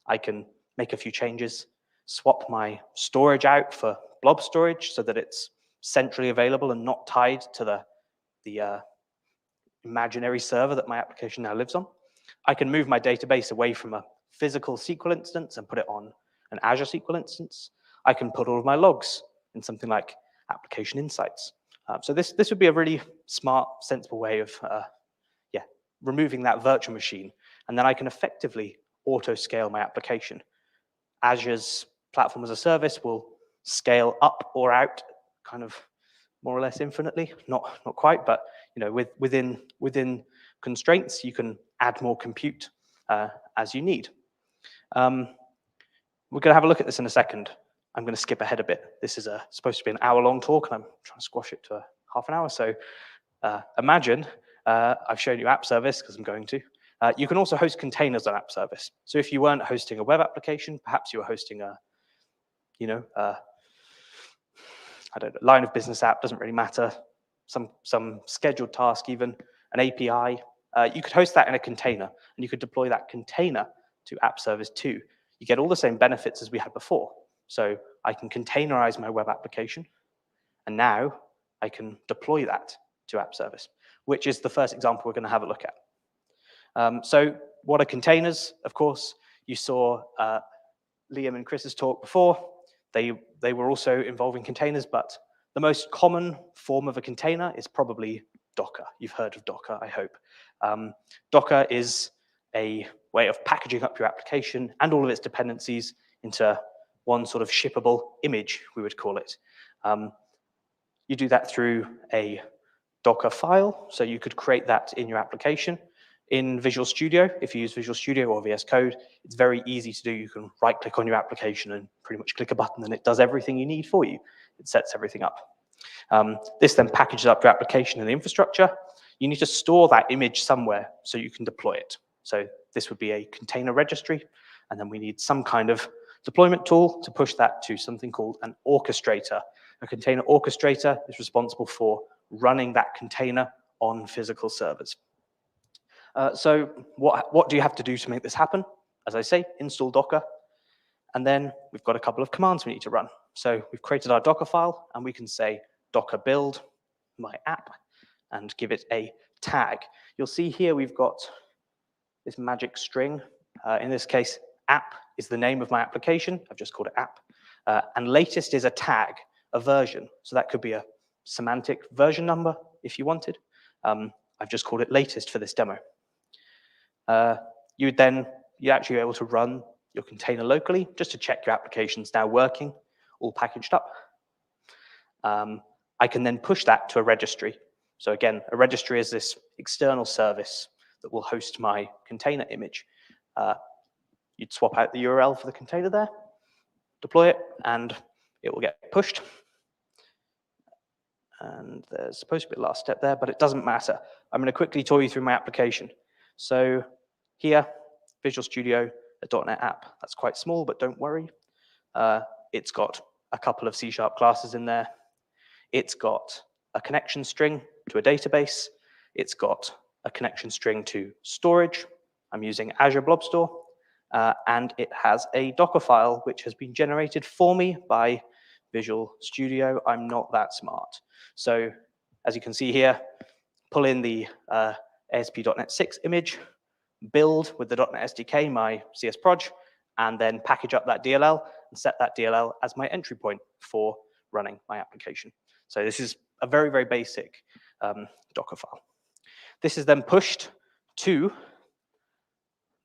I can make a few changes, swap my storage out for blob storage so that it's centrally available and not tied to the imaginary server that my application now lives on. I can move my database away from a physical SQL instance and put it on an Azure SQL instance. I can put all of my logs in something like Application Insights. So this would be a really smart, sensible way of removing that virtual machine. And then I can effectively auto-scale my application. Azure's platform as a service will scale up or out kind of more or less infinitely, not quite, but within constraints, you can add more compute as you need. We're going to have a look at this in a second. I'm going to skip ahead a bit. This is supposed to be an hour-long talk, and I'm trying to squash it to half an hour. So imagine I've shown you App Service, because I'm going to. You can also host containers on App Service. So if you weren't hosting a web application, perhaps you were hosting a, I don't know, line of business app, doesn't really matter, some scheduled task even, an API. You could host that in a container, and you could deploy that container to App Service 2. You get all the same benefits as we had before. So I can containerize my web application, and now I can deploy that to App Service, which is the first example we're going to have a look at. So what are containers? Of course, you saw Liam and Chris's talk before. They were also involving containers, but the most common form of a container is probably Docker. You've heard of Docker, I hope. Docker is a way of packaging up your application and all of its dependencies into one sort of shippable image, we would call it. You do that through a Docker file, so you could create that in your application. In Visual Studio, if you use Visual Studio or VS Code, it's very easy to do. You can right-click on your application and pretty much click a button, and it does everything you need for you. It sets everything up. This then packages up your application and the infrastructure. You need to store that image somewhere so you can deploy it. So this would be a container registry, and then we need some kind of deployment tool to push that to something called an orchestrator. A container orchestrator is responsible for running that container on physical servers. So what do you have to do to make this happen? As I say, install Docker, and then we've got a couple of commands we need to run. So we've created our Docker file, and we can say docker build my app and give it a tag. You'll see here we've got this magic string. In this case, app is the name of my application. I've just called it app. And latest is a tag, a version. So that could be a semantic version number if you wanted. I've just called it latest for this demo. You're actually able to run your container locally just to check your application's now working, all packaged up. I can then push that to a registry. So again, a registry is this external service that will host my container image. You'd swap out the URL for the container there, deploy it, and it will get pushed. And there's supposed to be a last step there, but it doesn't matter. I'm going to quickly tour you through my application. So here, Visual Studio, a .NET app. That's quite small, but don't worry. It's got a couple of C# classes in there. It's got a connection string to a database. It's got a connection string to storage. I'm using Azure Blob Store. And it has a Docker file, which has been generated for me by Visual Studio. I'm not that smart. So as you can see here, pull in the ASP.NET 6 image, build with the .NET SDK my CS proj, and then package up that DLL and set that DLL as my entry point for running my application. So this is a very, very basic Docker file. This is then pushed to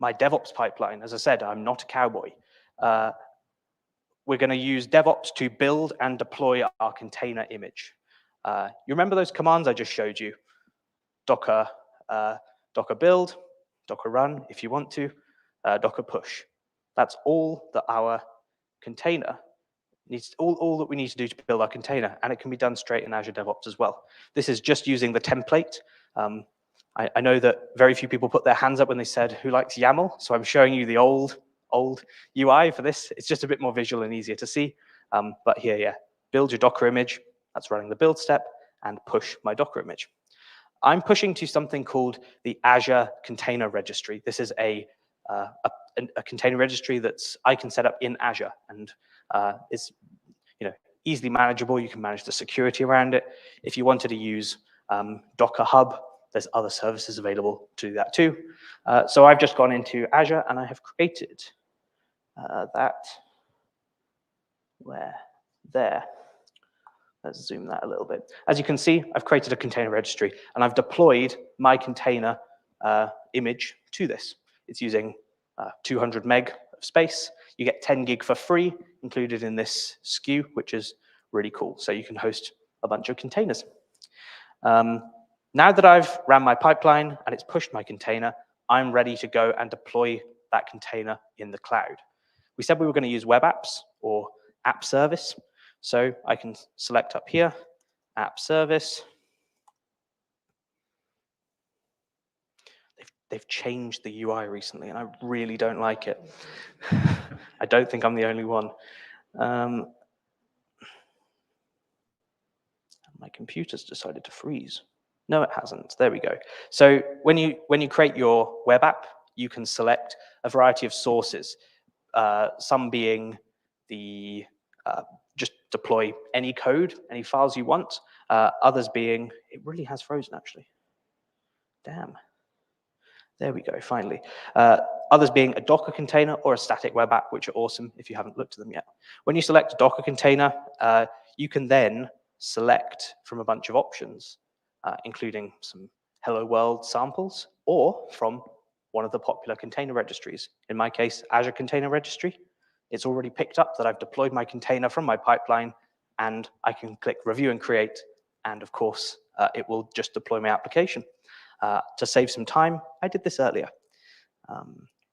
my DevOps pipeline. As I said, I'm not a cowboy. We're going to use DevOps to build and deploy our container image. You remember those commands I just showed you? Docker build, Docker run, if you want to, Docker push. That's all that our container needs, all that we need to do to build our container, and it can be done straight in Azure DevOps as well. This is just using the template. I know that very few people put their hands up when they said, who likes YAML? So I'm showing you the old UI for this. It's just a bit more visual and easier to see. But here, yeah, build your Docker image. That's running the build step, and push my Docker image. I'm pushing to something called the Azure Container Registry. This is a container registry that's I can set up in Azure, and it's easily manageable. You can manage the security around it. If you wanted to use Docker Hub, there's other services available to do that too. So I've just gone into Azure and I have created that. Where? There. Let's zoom that a little bit. As you can see, I've created a container registry and I've deployed my container image to this. It's using 200 meg of space. You get 10 gig for free included in this SKU, which is really cool. So you can host a bunch of containers. Now that I've ran my pipeline and it's pushed my container, I'm ready to go and deploy that container in the cloud. We said we were going to use web apps or app service. So I can select up here, app service. They've changed the UI recently, and I really don't like it. I don't think I'm the only one. My computer's decided to freeze. No, it hasn't. There we go. So when you create your web app, you can select a variety of sources. Some being the just deploy any code, any files you want. Others being, it really has frozen actually. Damn. There we go, finally. Others being a Docker container or a static web app, which are awesome if you haven't looked at them yet. When you select a Docker container, you can then select from a bunch of options, including some Hello World samples or from one of the popular container registries. In my case, Azure Container Registry. It's already picked up that I've deployed my container from my pipeline, and I can click Review and Create, and of course, it will just deploy my application. To save some time, I did this earlier.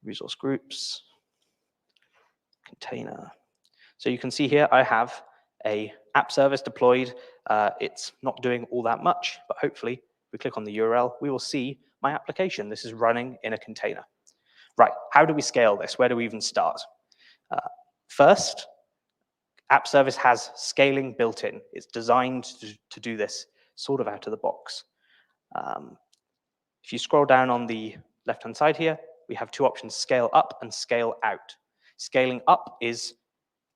Resource groups, container. So you can see here I have a app service deployed. It's not doing all that much, but hopefully, if we click on the URL, we will see my application. This is running in a container. Right, how do we scale this? Where do we even start? First, app service has scaling built in. It's designed to do this sort of out of the box. If you scroll down on the left-hand side here, we have two options, scale up and scale out. Scaling up is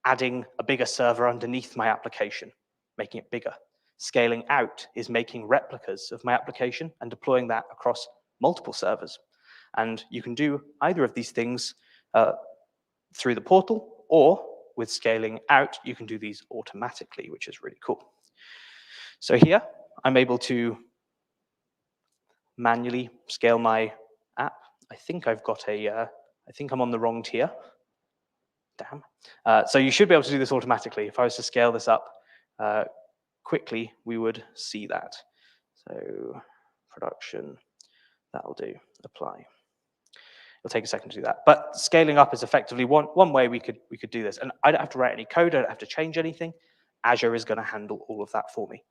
adding a bigger server underneath my application, making it bigger. Scaling out is making replicas of my application and deploying that across multiple servers. And you can do either of these things through the portal, or with scaling out, you can do these automatically, which is really cool. So here, I'm able to manually scale my app. I think I've got a, I think I'm on the wrong tier. Damn. So you should be able to do this automatically. If I was to scale this up quickly, we would see that. So production, that'll do, apply. It'll take a second to do that. But scaling up is effectively one way we could do this. And I don't have to write any code, I don't have to change anything. Azure is going to handle all of that for me.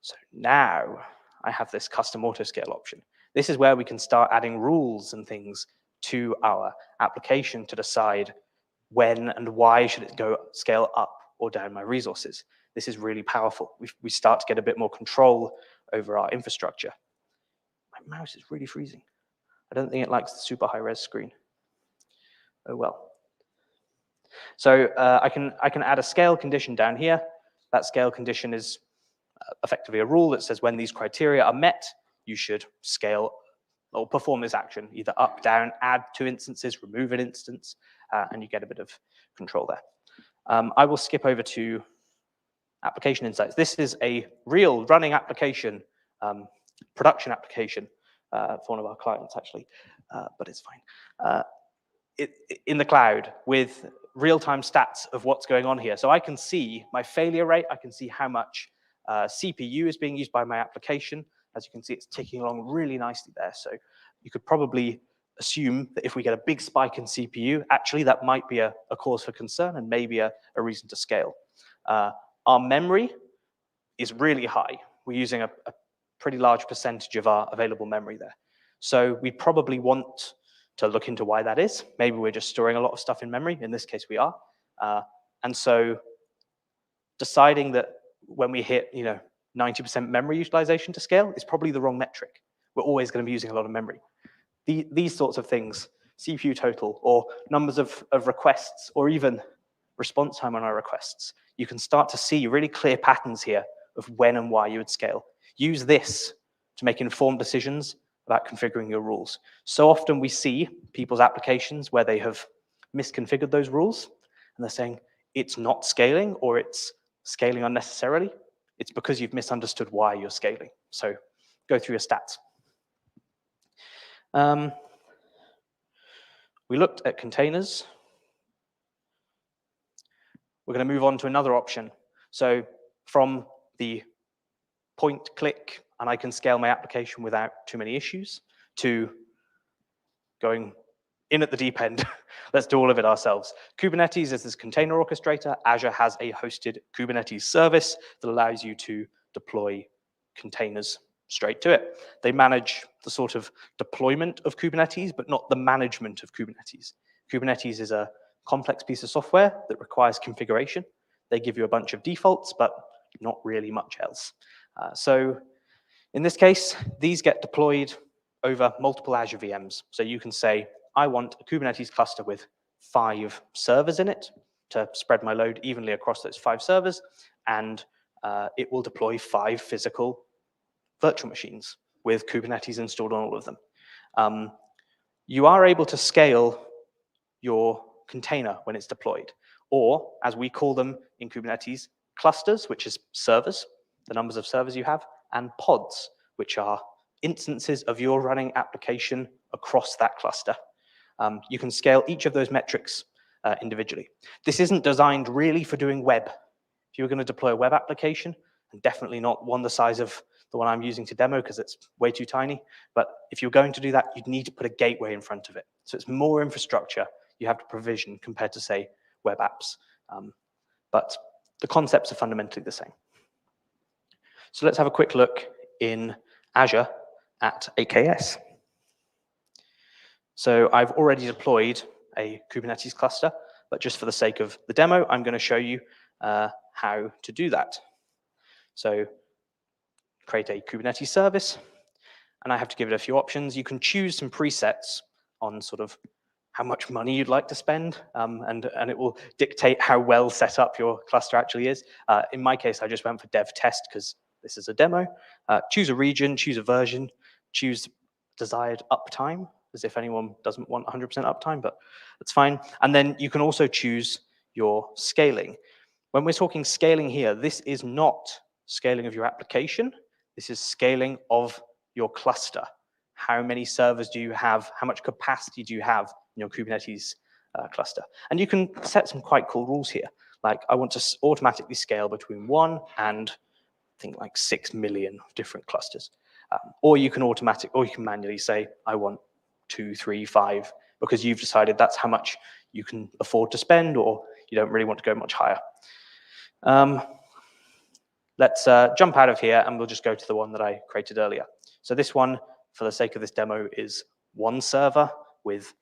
So now I have this custom autoscale option. This is where we can start adding rules and things to our application to decide when and why should it go scale up or down my resources. This is really powerful. We start to get a bit more control over our infrastructure. My mouse is really freezing. I don't think it likes the super high res screen. Oh well. So I can add a scale condition down here. That scale condition is effectively a rule that says when these criteria are met, you should scale or perform this action, either up, down, add 2 instances, remove an instance, and you get a bit of control there. I will skip over to application insights. This is a real running application, production application for one of our clients, actually, but it's fine. In the cloud with real-time stats of what's going on here. So I can see my failure rate, I can see how much CPU is being used by my application. As you can see, it's ticking along really nicely there. So you could probably assume that if we get a big spike in CPU, actually that might be a cause for concern and maybe a reason to scale. Our memory is really high. We're using a pretty large percentage of our available memory there. So we probably want to look into why that is. Maybe we're just storing a lot of stuff in memory. In this case, we are. And so deciding that when we hit 90% memory utilization to scale is probably the wrong metric. We're always going to be using a lot of memory. These sorts of things, CPU total, or numbers of requests, or even response time on our requests, you can start to see really clear patterns here of when and why you would scale. Use this to make informed decisions about configuring your rules. So often we see people's applications where they have misconfigured those rules, and they're saying it's not scaling or it's scaling unnecessarily. It's because you've misunderstood why you're scaling. So go through your stats. We looked at containers. We're going to move on to another option. So from the point click, and I can scale my application without too many issues, to going in at the deep end. Let's do all of it ourselves. Kubernetes is this container orchestrator. Azure has a hosted Kubernetes service that allows you to deploy containers straight to it. They manage the sort of deployment of Kubernetes, but not the management of Kubernetes. Kubernetes is a complex piece of software that requires configuration. They give you a bunch of defaults, but not really much else. So in this case, these get deployed over multiple Azure VMs. So you can say, I want a Kubernetes cluster with 5 servers in it to spread my load evenly across those 5 servers, and it will deploy 5 physical virtual machines with Kubernetes installed on all of them. You are able to scale your container when it's deployed, or as we call them in Kubernetes, clusters, which is servers, the numbers of servers you have, and pods, which are instances of your running application across that cluster. You can scale each of those metrics individually. This isn't designed really for doing web. If you were going to deploy a web application, and definitely not one the size of the one I'm using to demo because it's way too tiny, but if you're going to do that, you'd need to put a gateway in front of it. So it's more infrastructure you have to provision compared to, say, web apps. But the concepts are fundamentally the same. So let's have a quick look in Azure at AKS. So I've already deployed a Kubernetes cluster, but just for the sake of the demo, I'm going to show you how to do that. So create a Kubernetes service, and I have to give it a few options. You can choose some presets on sort of how much money you'd like to spend, and it will dictate how well set up your cluster actually is. In my case, I just went for dev test because this is a demo. Choose a region, choose a version, choose desired uptime, as if anyone doesn't want 100% uptime, but that's fine. And then you can also choose your scaling. When we're talking scaling here, this is not scaling of your application. This is scaling of your cluster. How many servers do you have? How much capacity do you have in your Kubernetes cluster? And you can set some quite cool rules here. Like I want to automatically scale between 1 and I think like 6 million different clusters. Or you can manually say, I want 2, 3, 5, because you've decided that's how much you can afford to spend, or you don't really want to go much higher. Let's jump out of here and we'll just go to the one that I created earlier. So this one, for the sake of this demo, is 1 server with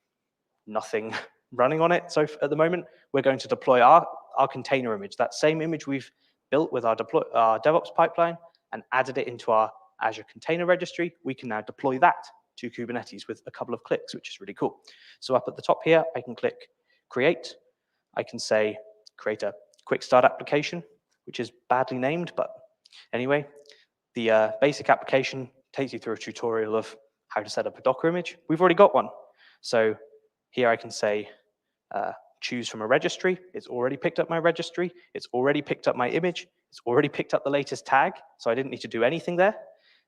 nothing running on it. So at the moment, we're going to deploy our container image, that same image we've built with our DevOps pipeline, and added it into our Azure Container Registry. We can now deploy that to Kubernetes with a couple of clicks, which is really cool. So up at the top here, I can click Create. I can say create a quick start application, which is badly named, but anyway, the basic application takes you through a tutorial of how to set up a Docker image. We've already got one. So here I can say, choose from a registry. It's already picked up my registry. It's already picked up my image. It's already picked up the latest tag. So I didn't need to do anything there.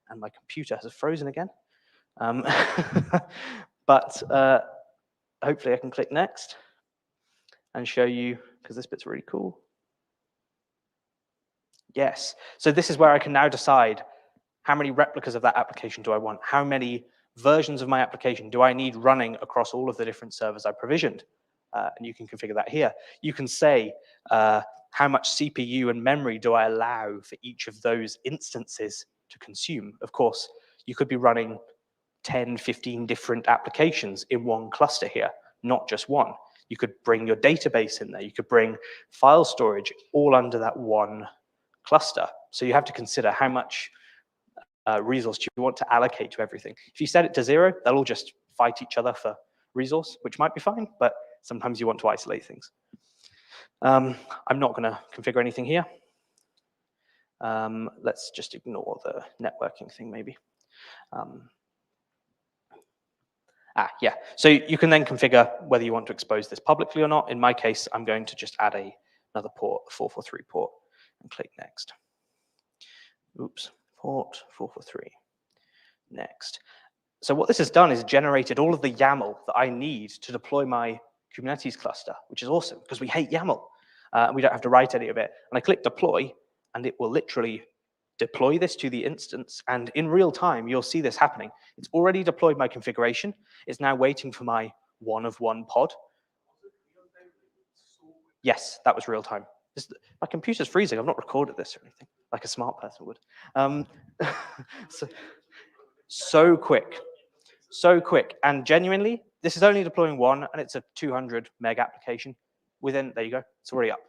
And my computer has frozen again. But hopefully I can click next and show you, because this bit's really cool. Yes, so this is where I can now decide how many replicas of that application do I want? How many versions of my application do I need running across all of the different servers I provisioned? And you can configure that here. You can say how much CPU and memory do I allow for each of those instances to consume. Of course, you could be running 10, 15 different applications in one cluster here, not just one. You could bring your database in there. You could bring file storage all under that one cluster. So you have to consider how much resource do you want to allocate to everything. If you set it to 0, they'll all just fight each other for resource, which might be fine, but sometimes you want to isolate things. I'm not going to configure anything here. Let's just ignore the networking thing, maybe. Yeah, so you can then configure whether you want to expose this publicly or not. In my case, I'm going to just add another port, a 443 port, and click next. Oops, port 443, next. So what this has done is generated all of the YAML that I need to deploy my Kubernetes cluster, which is awesome because we hate YAML. We don't have to write any of it. And I click deploy, and it will literally deploy this to the instance. And in real time, you'll see this happening. It's already deployed my configuration. It's now waiting for my one of one pod. Yes, that was real time. My computer's freezing. I've not recorded this or anything, like a smart person would. So quick. So quick. And genuinely, this is only deploying one, and it's a 200 meg application. There you go. It's already up.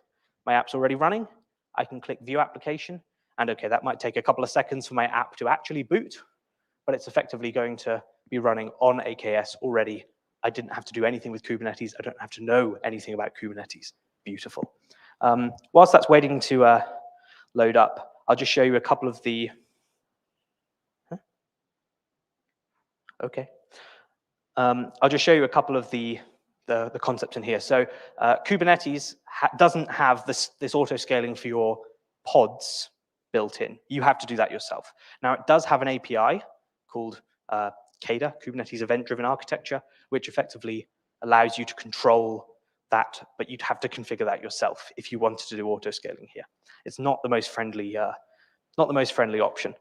My app's already running. I can click View Application. And OK, that might take a couple of seconds for my app to actually boot, but it's effectively going to be running on AKS already. I didn't have to do anything with Kubernetes. I don't have to know anything about Kubernetes. Beautiful. Whilst that's waiting to load up, I'll just show you a couple of the... OK. I'll just show you a couple of the concepts in here. So Kubernetes doesn't have this auto-scaling for your pods built in. You have to do that yourself. Now, it does have an API called CADA, Kubernetes Event-Driven Architecture, which effectively allows you to control that, but you'd have to configure that yourself if you wanted to do auto-scaling here. It's not the most friendly, option.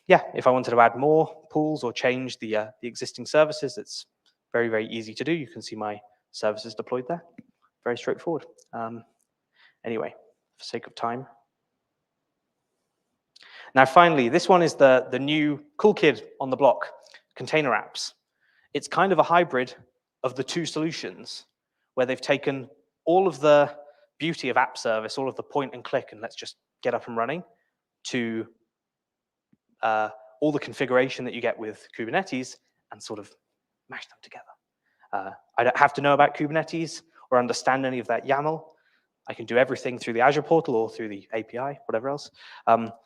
Yeah, if I wanted to add more pools or change the existing services, it's very, very easy to do. You can see my services deployed there. Very straightforward. Anyway, for sake of time. Now, finally, this one is the new cool kid on the block, container apps. It's kind of a hybrid of the two solutions where they've taken all of the beauty of app service, all of the point and click, and let's just get up and running, to all the configuration that you get with Kubernetes and sort of mash them together. I don't have to know about Kubernetes or understand any of that YAML. I can do everything through the Azure portal or through the API, whatever else.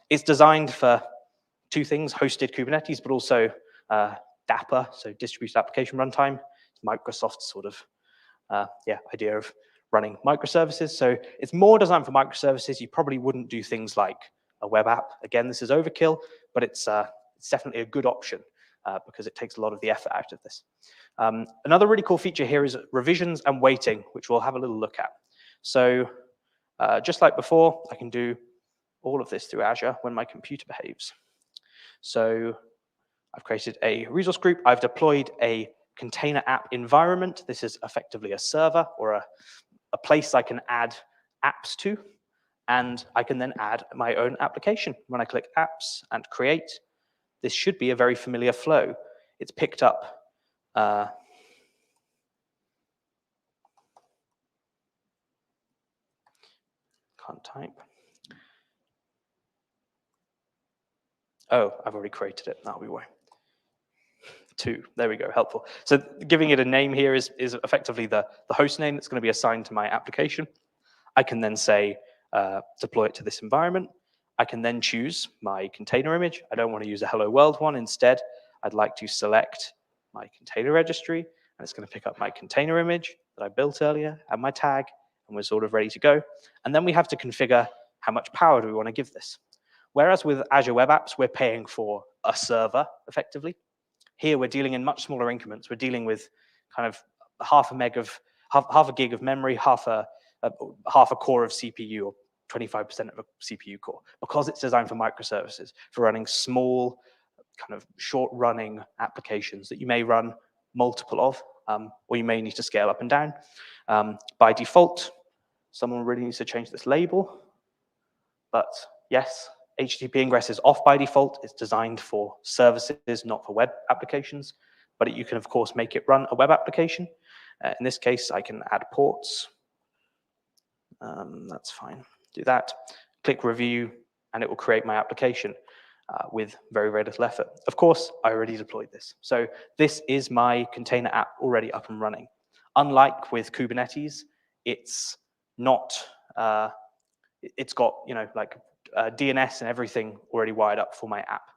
It's designed for two things, hosted Kubernetes, but also DAPR, so distributed application runtime. It's Microsoft's sort of idea of running microservices. So it's more designed for microservices. You probably wouldn't do things like a web app. Again, this is overkill, but it's definitely a good option because it takes a lot of the effort out of this. Another really cool feature here is revisions and waiting, which we'll have a little look at. So just like before, I can do all of this through Azure when my computer behaves. So I've created a resource group. I've deployed a container app environment. This is effectively a server or a place I can add apps to. And I can then add my own application. When I click Apps and Create, this should be a very familiar flow. It's picked up can't type. Oh, I've already created it. That'll be why. 2, there we go, helpful. So giving it a name here is effectively the host name that's going to be assigned to my application. I can then say, deploy it to this environment. I can then choose my container image. I don't want to use a hello world one. Instead, I'd like to select my container registry, and it's going to pick up my container image that I built earlier and my tag, and we're sort of ready to go. And then we have to configure how much power do we want to give this. Whereas with Azure Web Apps, we're paying for a server, effectively. Here, we're dealing in much smaller increments. We're dealing with kind of half a gig of memory, half a core of CPU, or 25% of a CPU core, because it's designed for microservices, for running small, kind of short-running applications that you may run multiple of, or you may need to scale up and down. By default, someone really needs to change this label, but yes, HTTP ingress is off by default. It's designed for services, not for web applications, but you can, of course, make it run a web application. In this case, I can add ports. That's fine. Do that, click review, and it will create my application with very, very little effort. Of course, I already deployed this. So this is my container app already up and running. Unlike with Kubernetes, it's not, it's got, like DNS and everything already wired up for my app.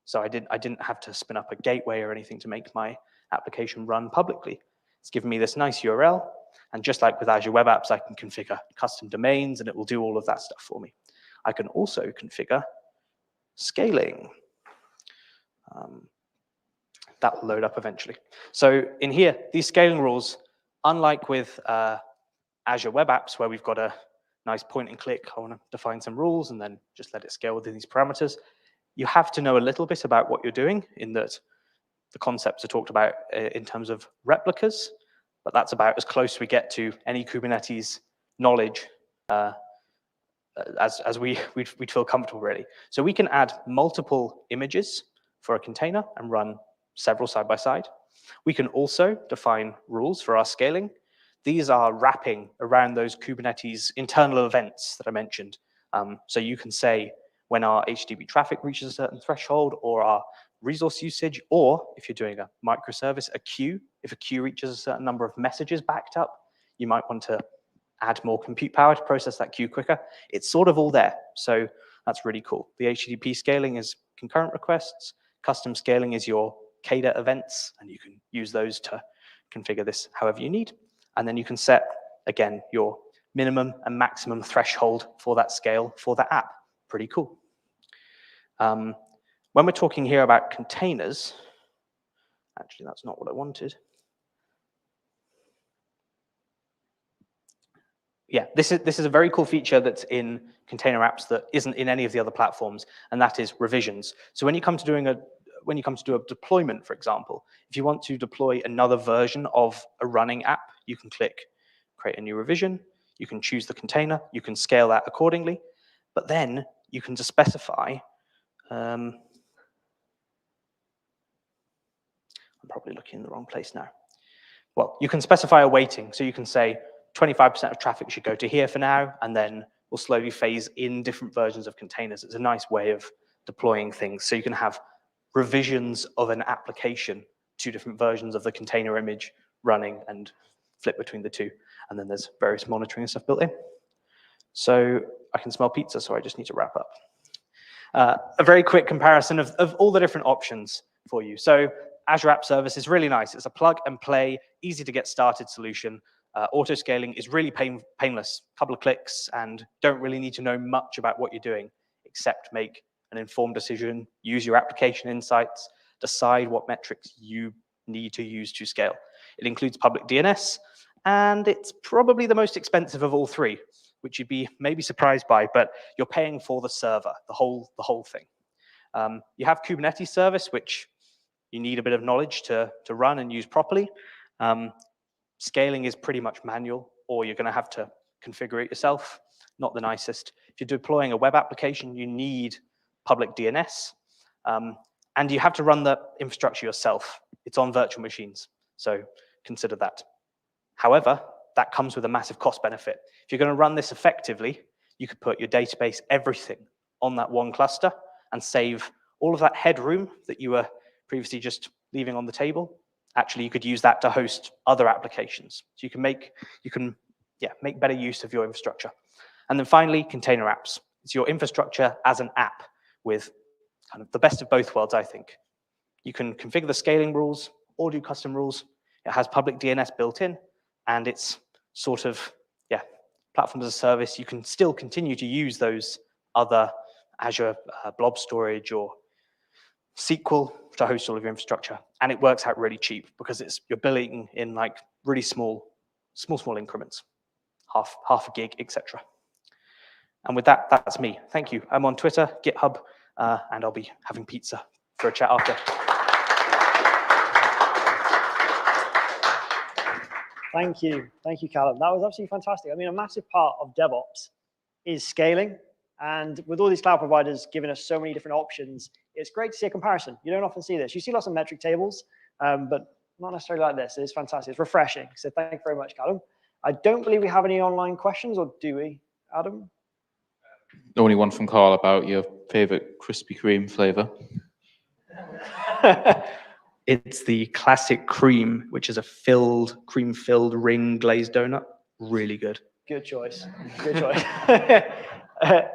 So I didn't have to spin up a gateway or anything to make my application run publicly. It's given me this nice URL. And just like with Azure Web Apps, I can configure custom domains, and it will do all of that stuff for me. I can also configure scaling. That will load up eventually. So in here, these scaling rules, unlike with Azure Web Apps, where we've got a nice point and click, I want to define some rules and then just let it scale within these parameters, you have to know a little bit about what you're doing, in that the concepts are talked about in terms of replicas, but that's about as close we get to any Kubernetes knowledge as we'd feel comfortable, really. So we can add multiple images for a container and run several side by side. We can also define rules for our scaling. These are wrapping around those Kubernetes internal events that I mentioned. So you can say when our HTTP traffic reaches a certain threshold, or our resource usage, or if you're doing a microservice, a queue, if a queue reaches a certain number of messages backed up, you might want to add more compute power to process that queue quicker. It's sort of all there. So that's really cool. The HTTP scaling is concurrent requests. Custom scaling is your CADA events, and you can use those to configure this however you need. And then you can set, again, your minimum and maximum threshold for that scale for that app. Pretty cool. When we're talking here about containers, actually, that's not what I wanted. Yeah, this is a very cool feature that's in container apps that isn't in any of the other platforms, and that is revisions. So when you come to do a deployment, for example, if you want to deploy another version of a running app, you can click create a new revision, you can choose the container, you can scale that accordingly, but then you can just specify, I'm probably looking in the wrong place now. Well, you can specify a weighting, so you can say 25% of traffic should go to here for now, and then we'll slowly phase in different versions of containers. It's a nice way of deploying things. So you can have revisions of an application, 2 different versions of the container image running, and flip between the 2. And then there's various monitoring and stuff built in. So I can smell pizza, so I just need to wrap up. A very quick comparison of all the different options for you. So Azure App Service is really nice. It's a plug and play, easy to get started solution. Auto scaling is really painless. Couple of clicks, and don't really need to know much about what you're doing, except make an informed decision, use your application insights, decide what metrics you need to use to scale. It includes public DNS, and it's probably the most expensive of all 3, which you'd be maybe surprised by, but you're paying for the server, the whole thing. You have Kubernetes service, which you need a bit of knowledge to run and use properly. Scaling is pretty much manual, or you're going to have to configure it yourself. Not the nicest. If you're deploying a web application, you need public DNS, and you have to run the infrastructure yourself. It's on virtual machines, so consider that. However, that comes with a massive cost benefit. If you're going to run this effectively, you could put your database, everything, on that one cluster and save all of that headroom that you were previously just leaving on the table. Actually, you could use that to host other applications. So you can make better use of your infrastructure. And then finally, container apps. It's your infrastructure as an app with kind of the best of both worlds, I think. You can configure the scaling rules or do custom rules. It has public DNS built in, and it's sort of, platform as a service. You can still continue to use those other Azure blob storage or SQL to host all of your infrastructure, and it works out really cheap because you're billing in like really small increments, half a gig, etc. And with that, that's me. Thank you. I'm on Twitter, GitHub, and I'll be having pizza for a chat after. Thank you, Callum. That was absolutely fantastic. I mean, a massive part of DevOps is scaling. And with all these cloud providers giving us so many different options, it's great to see a comparison. You don't often see this. You see lots of metric tables, but not necessarily like this. It's fantastic. It's refreshing. So thank you very much, Callum. I don't believe we have any online questions, or do we, Adam? Only one from Carl about your favorite Krispy Kreme flavor. It's the classic cream, which is a cream-filled ring glazed donut. Really good. Good choice. Good choice.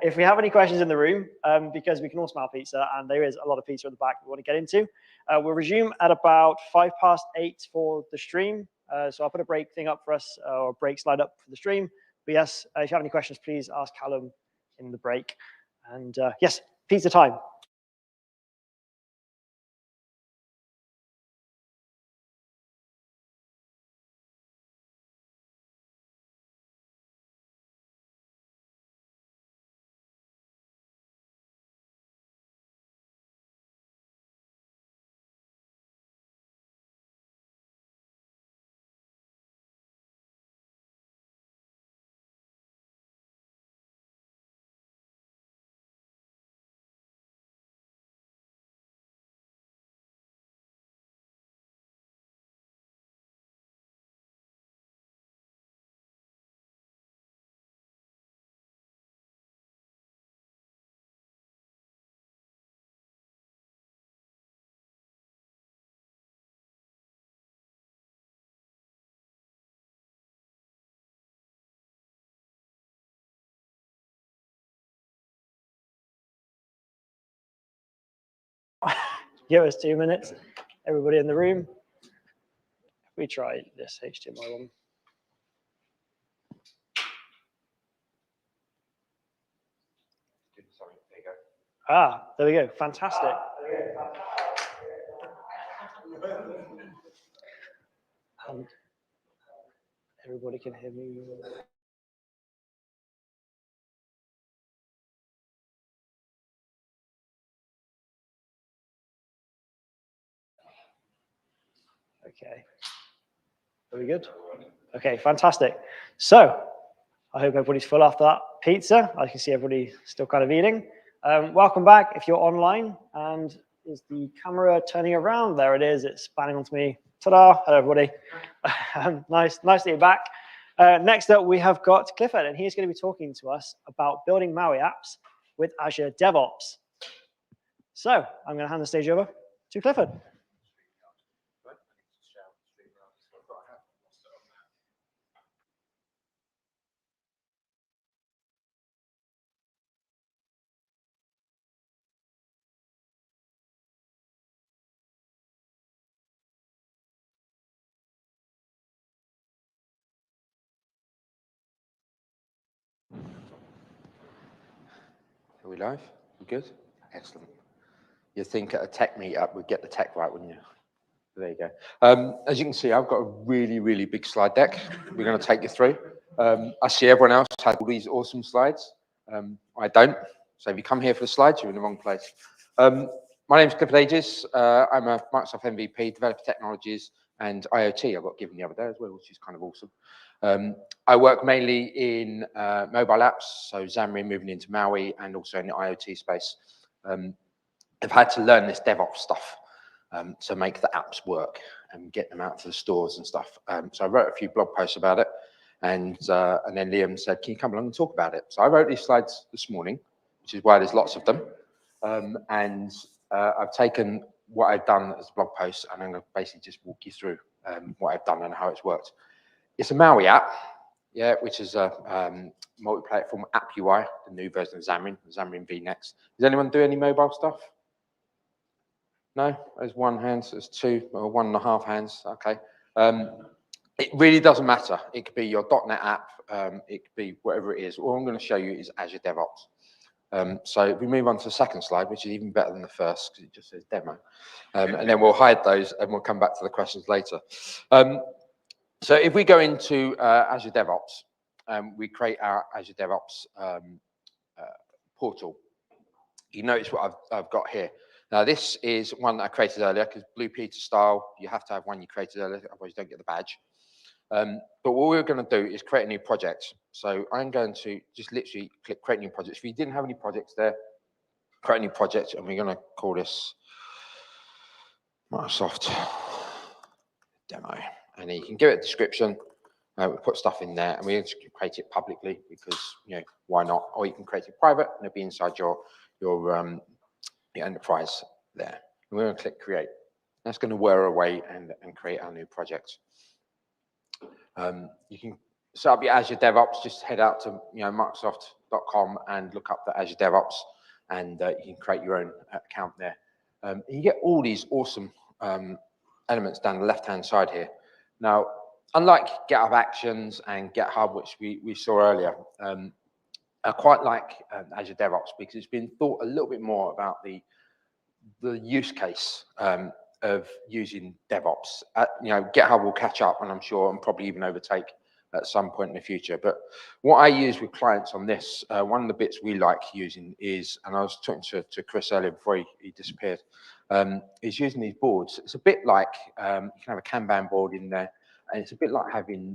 If we have any questions in the room, because we can all smell pizza, and there is a lot of pizza at the back we want to get into, we'll resume at about 8:05 for the stream. So I'll put a break thing up for us, or a break slide up for the stream. But yes, if you have any questions, please ask Callum in the break. And yes, pizza time. Give us 2 minutes. Everybody in the room. We try this HTML one. Ah, there we go. Fantastic. Everybody can hear me. Okay. Very good. Okay, fantastic. So I hope everybody's full after that pizza. I can see everybody still kind of eating. Welcome back if you're online. And is the camera turning around? There it is. It's spanning onto me. Ta-da. Hello, everybody. Nice that you're back. Next up, we have got Clifford, and he's going to be talking to us about building Maui apps with Azure Devops. So I'm going to hand the stage over to Clifford. Are we live? We good? Excellent. You'd think at a tech meetup we'd get the tech right, wouldn't you? There you go. As you can see, I've got a really, really big slide deck we're going to take you through. I see everyone else has all these awesome slides. I don't. So if you come here for the slides, you're in the wrong place. My name is Clifford Aegis. I'm a Microsoft MVP, Developer Technologies, and IoT. I got given the other day as well, which is kind of awesome. I work mainly in mobile apps, so Xamarin moving into Maui, and also in the IoT space. I've had to learn this DevOps stuff to make the apps work and get them out to the stores and stuff. So I wrote a few blog posts about it, and then Liam said, "Can you come along and talk about it?" So I wrote these slides this morning, which is why there's lots of them, and I've taken what I've done as a blog post, and I'm going to basically just walk you through what I've done and how it's worked. It's a Maui app, yeah, which is a multi-platform app UI, the new version of Xamarin V next. Does anyone do any mobile stuff? No? There's one hand, there's two, or 1.5 hands, okay. It really doesn't matter. It could be your .NET app, it could be whatever it is. All I'm going to show you is Azure Devops. So if we move on to the second slide, which is even better than the first, because it just says demo. And then we'll hide those, and we'll come back to the questions later. So if we go into Azure Devops, we create our Azure Devops portal. You notice what I've got here. Now this is one that I created earlier, because Blue Peter style, you have to have one you created earlier, otherwise you don't get the badge. But what we're going to do is create a new project. So I'm going to just literally click create new projects. If you didn't have any projects there, create a new project, and we're going to call this Microsoft Demo. And then you can give it a description. We put stuff in there, and we just create it publicly because, you know, why not? Or you can create it private, and it'll be inside your enterprise there. And we're going to click create. That's going to whir away and create our new project. You can set up your Azure DevOps. Just head out to Microsoft.com and look up the Azure DevOps, and you can create your own account there. You get all these awesome elements down the left-hand side here. Now, unlike GitHub Actions and GitHub, which we saw earlier, I quite like Azure DevOps because it's been thought a little bit more about the use case of using DevOps. GitHub will catch up, and I'm sure, and probably even overtake at some point in the future. But what I use with clients on this, one of the bits we like using is, and I was talking to Chris earlier before he disappeared, is using these boards. It's a bit like, you can have a Kanban board in there, and it's a bit like having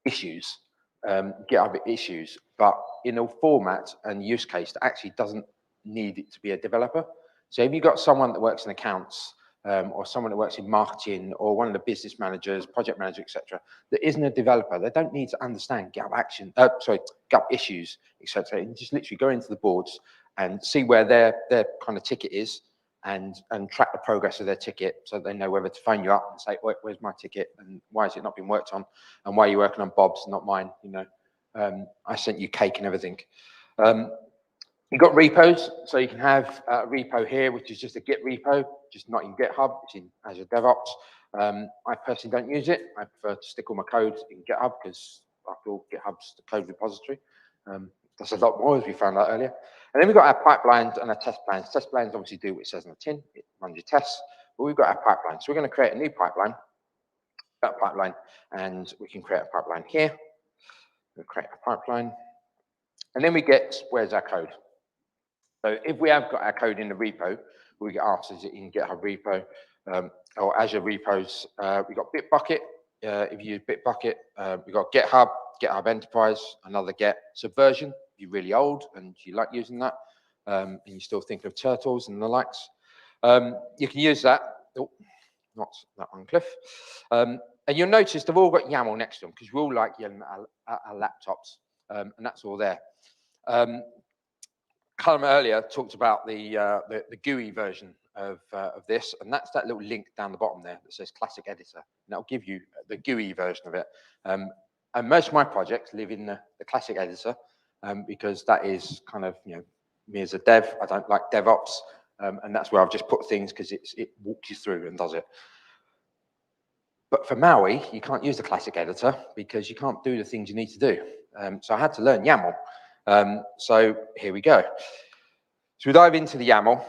issues, GitHub issues, but in a format and use case that actually doesn't need it to be a developer. So if you've got someone that works in accounts, or someone that works in marketing, or one of the business managers, project manager, etc., that isn't a developer, they don't need to understand GitHub issues, etc. You can just literally go into the boards and see where their kind of ticket is, and track the progress of their ticket, so they know whether to phone you up and say, where's my ticket, and why has it not been worked on, and why are you working on Bob's, not mine? I sent you cake and everything. You've got repos, so you can have a repo here, which is just a Git repo, just not in GitHub, it's in Azure Devops. I personally don't use it. I prefer to stick all my code in GitHub because after all, GitHub's the code repository. That's a lot more, as we found out earlier. And then we've got our pipelines and our test plans. Test plans obviously do what it says on the tin. It runs your tests, but we've got our pipeline. So we're going to create a new pipeline, that pipeline, and we can create a pipeline here. We'll create a pipeline. And then we get, where's our code? So if we have got our code in the repo, we get asked, is it in GitHub repo or Azure repos? We've got Bitbucket. If you use Bitbucket, we've got GitHub, GitHub Enterprise, another Get Subversion. If you're really old and you like using that, and you're still thinking of turtles and the likes, you can use that. Oh, not that one, Cliff. And you'll notice they've all got YAML next to them because we all like YAML at our laptops, and that's all there. Callum earlier talked about the GUI version of this, and that's that little link down the bottom there that says Classic Editor, and that'll give you the GUI version of it. And most of my projects live in the Classic Editor because that is kind of, you know, me as a dev, I don't like DevOps, and that's where I've just put things because it walks you through and does it. But for Maui, you can't use the Classic Editor because you can't do the things you need to do. So I had to learn YAML. So here we go. So we dive into the YAML,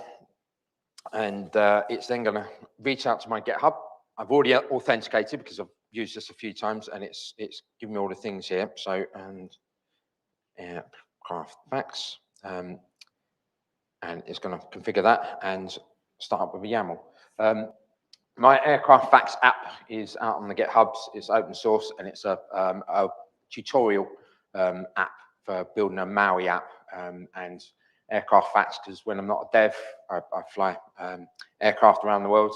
and it's then going to reach out to my GitHub. I've already authenticated because I've used this a few times, and it's giving me all the things here. So craft facts, and it's going to configure that and start up with a YAML. My Aircraft Facts app is out on the GitHubs. It's open source, and it's a tutorial app for building a Maui app and aircraft facts, because when I'm not a dev, I fly aircraft around the world.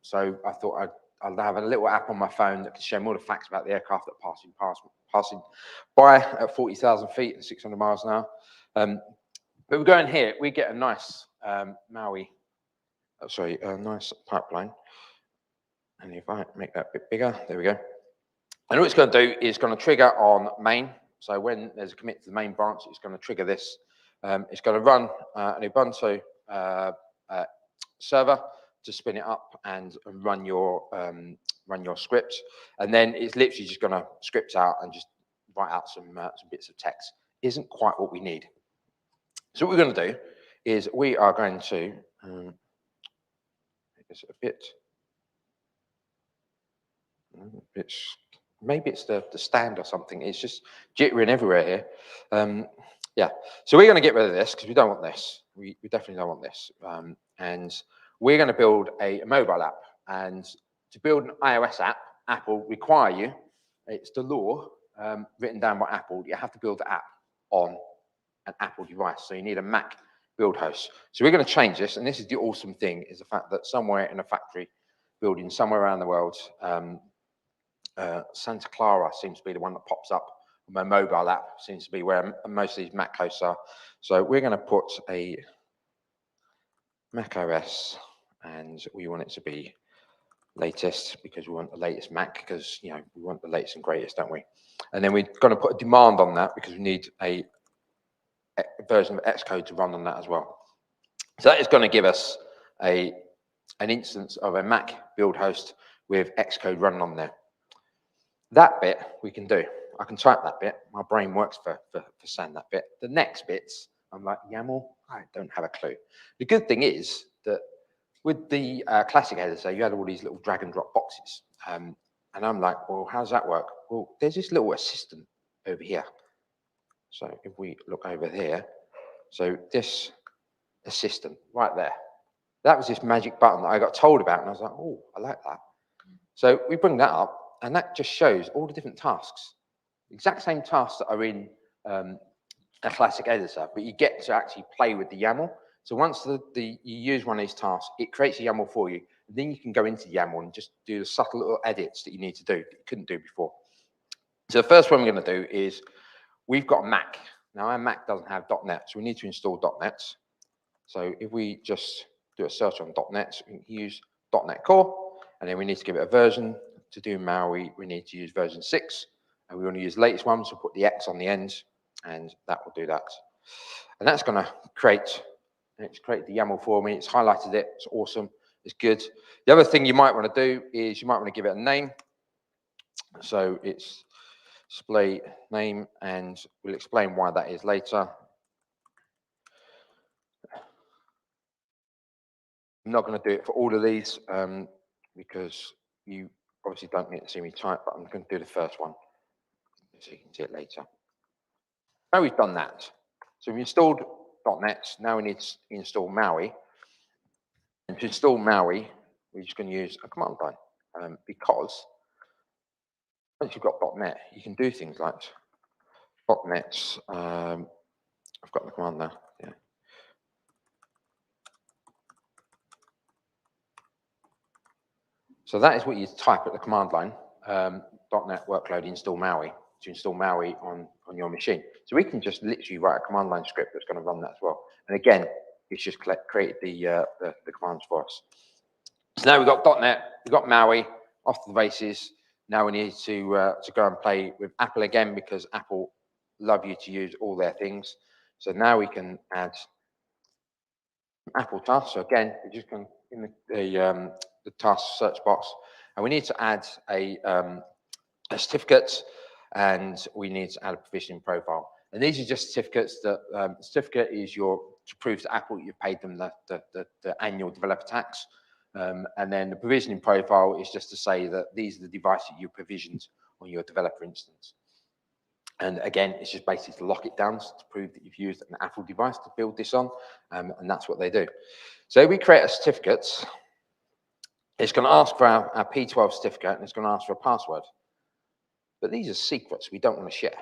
So I thought I'd have a little app on my phone that can show me all the facts about the aircraft that are passing by at 40,000 feet and 600 miles an hour. But we go in here, we get a nice Maui, a nice pipeline. And if I make that a bit bigger, there we go. And all it's going to do is going to trigger on main. So when there's a commit to the main branch, it's going to trigger this. It's going to run an Ubuntu server to spin it up and run your script. And then it's literally just going to script out and just write out some bits of text. Isn't quite what we need. So what we're going to do is we are going to make this a bit. Maybe it's the stand or something. It's just jittering everywhere here. Yeah, so we're going to get rid of this because we don't want this. We definitely don't want this. And we're going to build a mobile app. And to build an iOS app, Apple require you, it's the law written down by Apple, you have to build the app on an Apple device. So you need a Mac build host. So we're going to change this. And this is the awesome thing, is the fact that somewhere in a factory building somewhere around the world, Santa Clara seems to be the one that pops up. My mobile app seems to be where most of these Mac hosts are. So we're going to put a Mac OS, and we want it to be latest because we want the latest Mac, because, you know, we want the latest and greatest, don't we? And then we're going to put a demand on that because we need a version of Xcode to run on that as well. So that is going to give us an instance of a Mac build host with Xcode running on there. That bit we can do. I can type that bit. My brain works for saying that bit. The next bits, I'm like, YAML, I don't have a clue. The good thing is that with the Classic Editor, you had all these little drag and drop boxes. And I'm like, well, how does that work? Well, there's this little assistant over here. So if we look over here, so this assistant right there, that was this magic button that I got told about. And I was like, oh, I like that. So we bring that up, and that just shows all the different tasks. Exact same tasks that are in a Classic Editor, but you get to actually play with the YAML. So once you use one of these tasks, it creates a YAML for you. And then you can go into the YAML and just do the subtle little edits that you need to do that you couldn't do before. So the first one we're going to do is, we've got a Mac. Now our Mac doesn't have .NET, so we need to install .NET. So if we just do a search on .NET, we can use .NET Core, and then we need to give it a version. To do Maui, we need to use version 6. And we want to use the latest one, so put the X on the end, and that will do that. And that's going to create, and it's created the YAML for me. It's highlighted it. It's awesome. It's good. The other thing you might want to do is you might want to give it a name. So it's display name, and we'll explain why that is later. I'm not going to do it for all of these because you obviously don't need to see me type, but I'm going to do the first one so you can see it later. Now we've done that. So we've installed .NET. Now we need to install Maui. And to install Maui, we're just going to use a command line because once you've got .NET, you can do things like .NET. I've got the command there. Yeah. So that is what you type at the command line. .NET workload install Maui to install Maui on your machine. So we can just literally write a command line script that's going to run that as well. And again, it's just created the commands for us. So now we've got .NET, we've got Maui, off to the races. Now we need to go and play with Apple again because Apple love you to use all their things. So now we can add Apple tasks. So again, we're just going in the task search box, and we need to add a certificate, and we need to add a provisioning profile. And these are just certificates that certificate is to prove to Apple you've paid them the annual developer tax. And then the provisioning profile is just to say that these are the devices you provisioned on your developer instance. And again, it's just basically to lock it down to prove that you've used an Apple device to build this on, and that's what they do. So we create a certificate. It's going to ask for our P12 certificate, and it's going to ask for a password. But these are secrets we don't want to share.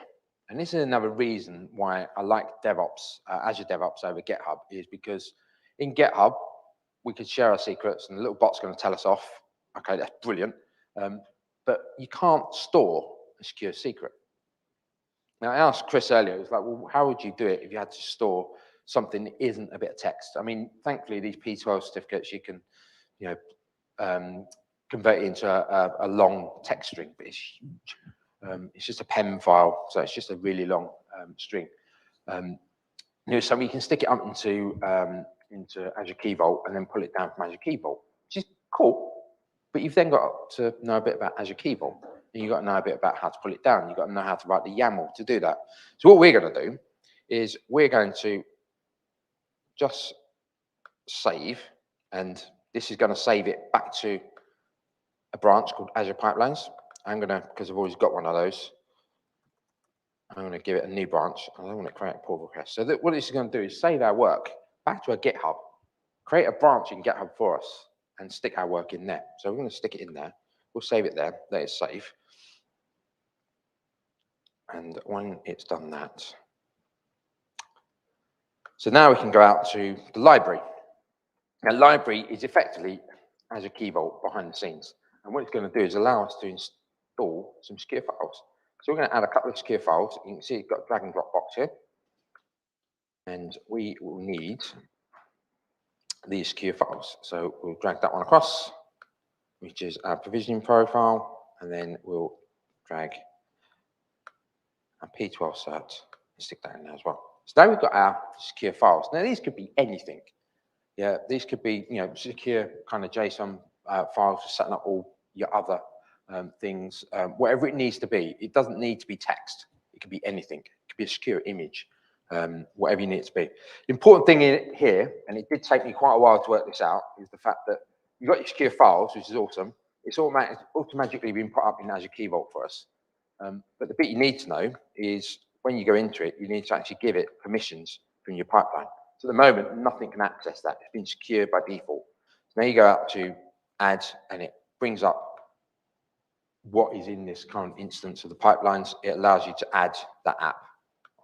And this is another reason why I like DevOps, Azure Devops over GitHub, is because in GitHub, we could share our secrets, and the little bot's going to tell us off. Okay, that's brilliant. But you can't store a secure secret. Now, I asked Chris earlier, it was like, well, how would you do it if you had to store something that isn't a bit of text? I mean, thankfully, these P12 certificates, you can, convert it into a long text string, but it's huge. It's just a PEM file, so it's just a really long string. So we can stick it up into Azure Key Vault and then pull it down from Azure Key Vault, which is cool. But you've then got to know a bit about Azure Key Vault. And you've got to know a bit about how to pull it down. You've got to know how to write the YAML to do that. So what we're going to do is we're going to just save, and this is going to save it back to a branch called Azure Pipelines. I'm going to, because I've always got one of those, I'm going to give it a new branch. I don't want to create a pull request. So what this is going to do is save our work back to a GitHub, create a branch in GitHub for us, and stick our work in there. So we're going to stick it in there. We'll save it there. Let it save. And when it's done that, so now we can go out to the library. Now, library is effectively Azure Key Vault behind the scenes. And what it's going to do is allow us to install some secure files. So we're going to add a couple of secure files. You can see it's got a drag and drop box here. And we will need these secure files. So we'll drag that one across, which is our provisioning profile. And then we'll drag our P12 cert and stick that in there as well. So now we've got our secure files. Now these could be anything. Yeah, these could be secure kind of JSON files for setting up all your other things, whatever it needs to be. It doesn't need to be text. It could be anything. It could be a secure image, whatever you need it to be. The important thing in here, and it did take me quite a while to work this out, is the fact that you've got your secure files, which is awesome. It's automatically been put up in Azure Key Vault for us. But the bit you need to know is when you go into it, you need to actually give it permissions from your pipeline. So at the moment, nothing can access that. It's been secured by default. So now you go out to add, and it brings up what is in this current instance of the pipelines. It allows you to add that app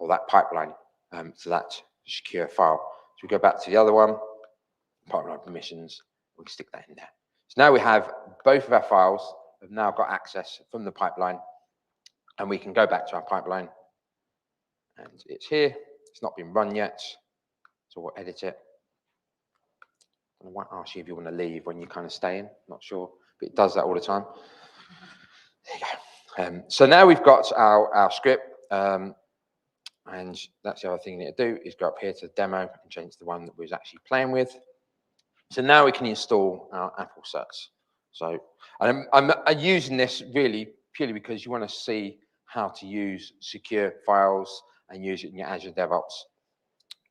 or that pipeline to that secure file. So we go back to the other one, pipeline permissions, we can stick that in there. So now we have both of our files have now got access from the pipeline, and we can go back to our pipeline, and it's here. It's not been run yet, so we'll edit it. I won't ask you if you want to leave when you kind of stay in, not sure, but it does that all the time. There you go. So now we've got our script, and And that's the other thing you need to do, is go up here to demo and change the one that we was actually playing with. So now we can install our Apple certs. So I'm using this really purely because you want to see how to use secure files and use it in your Azure Devops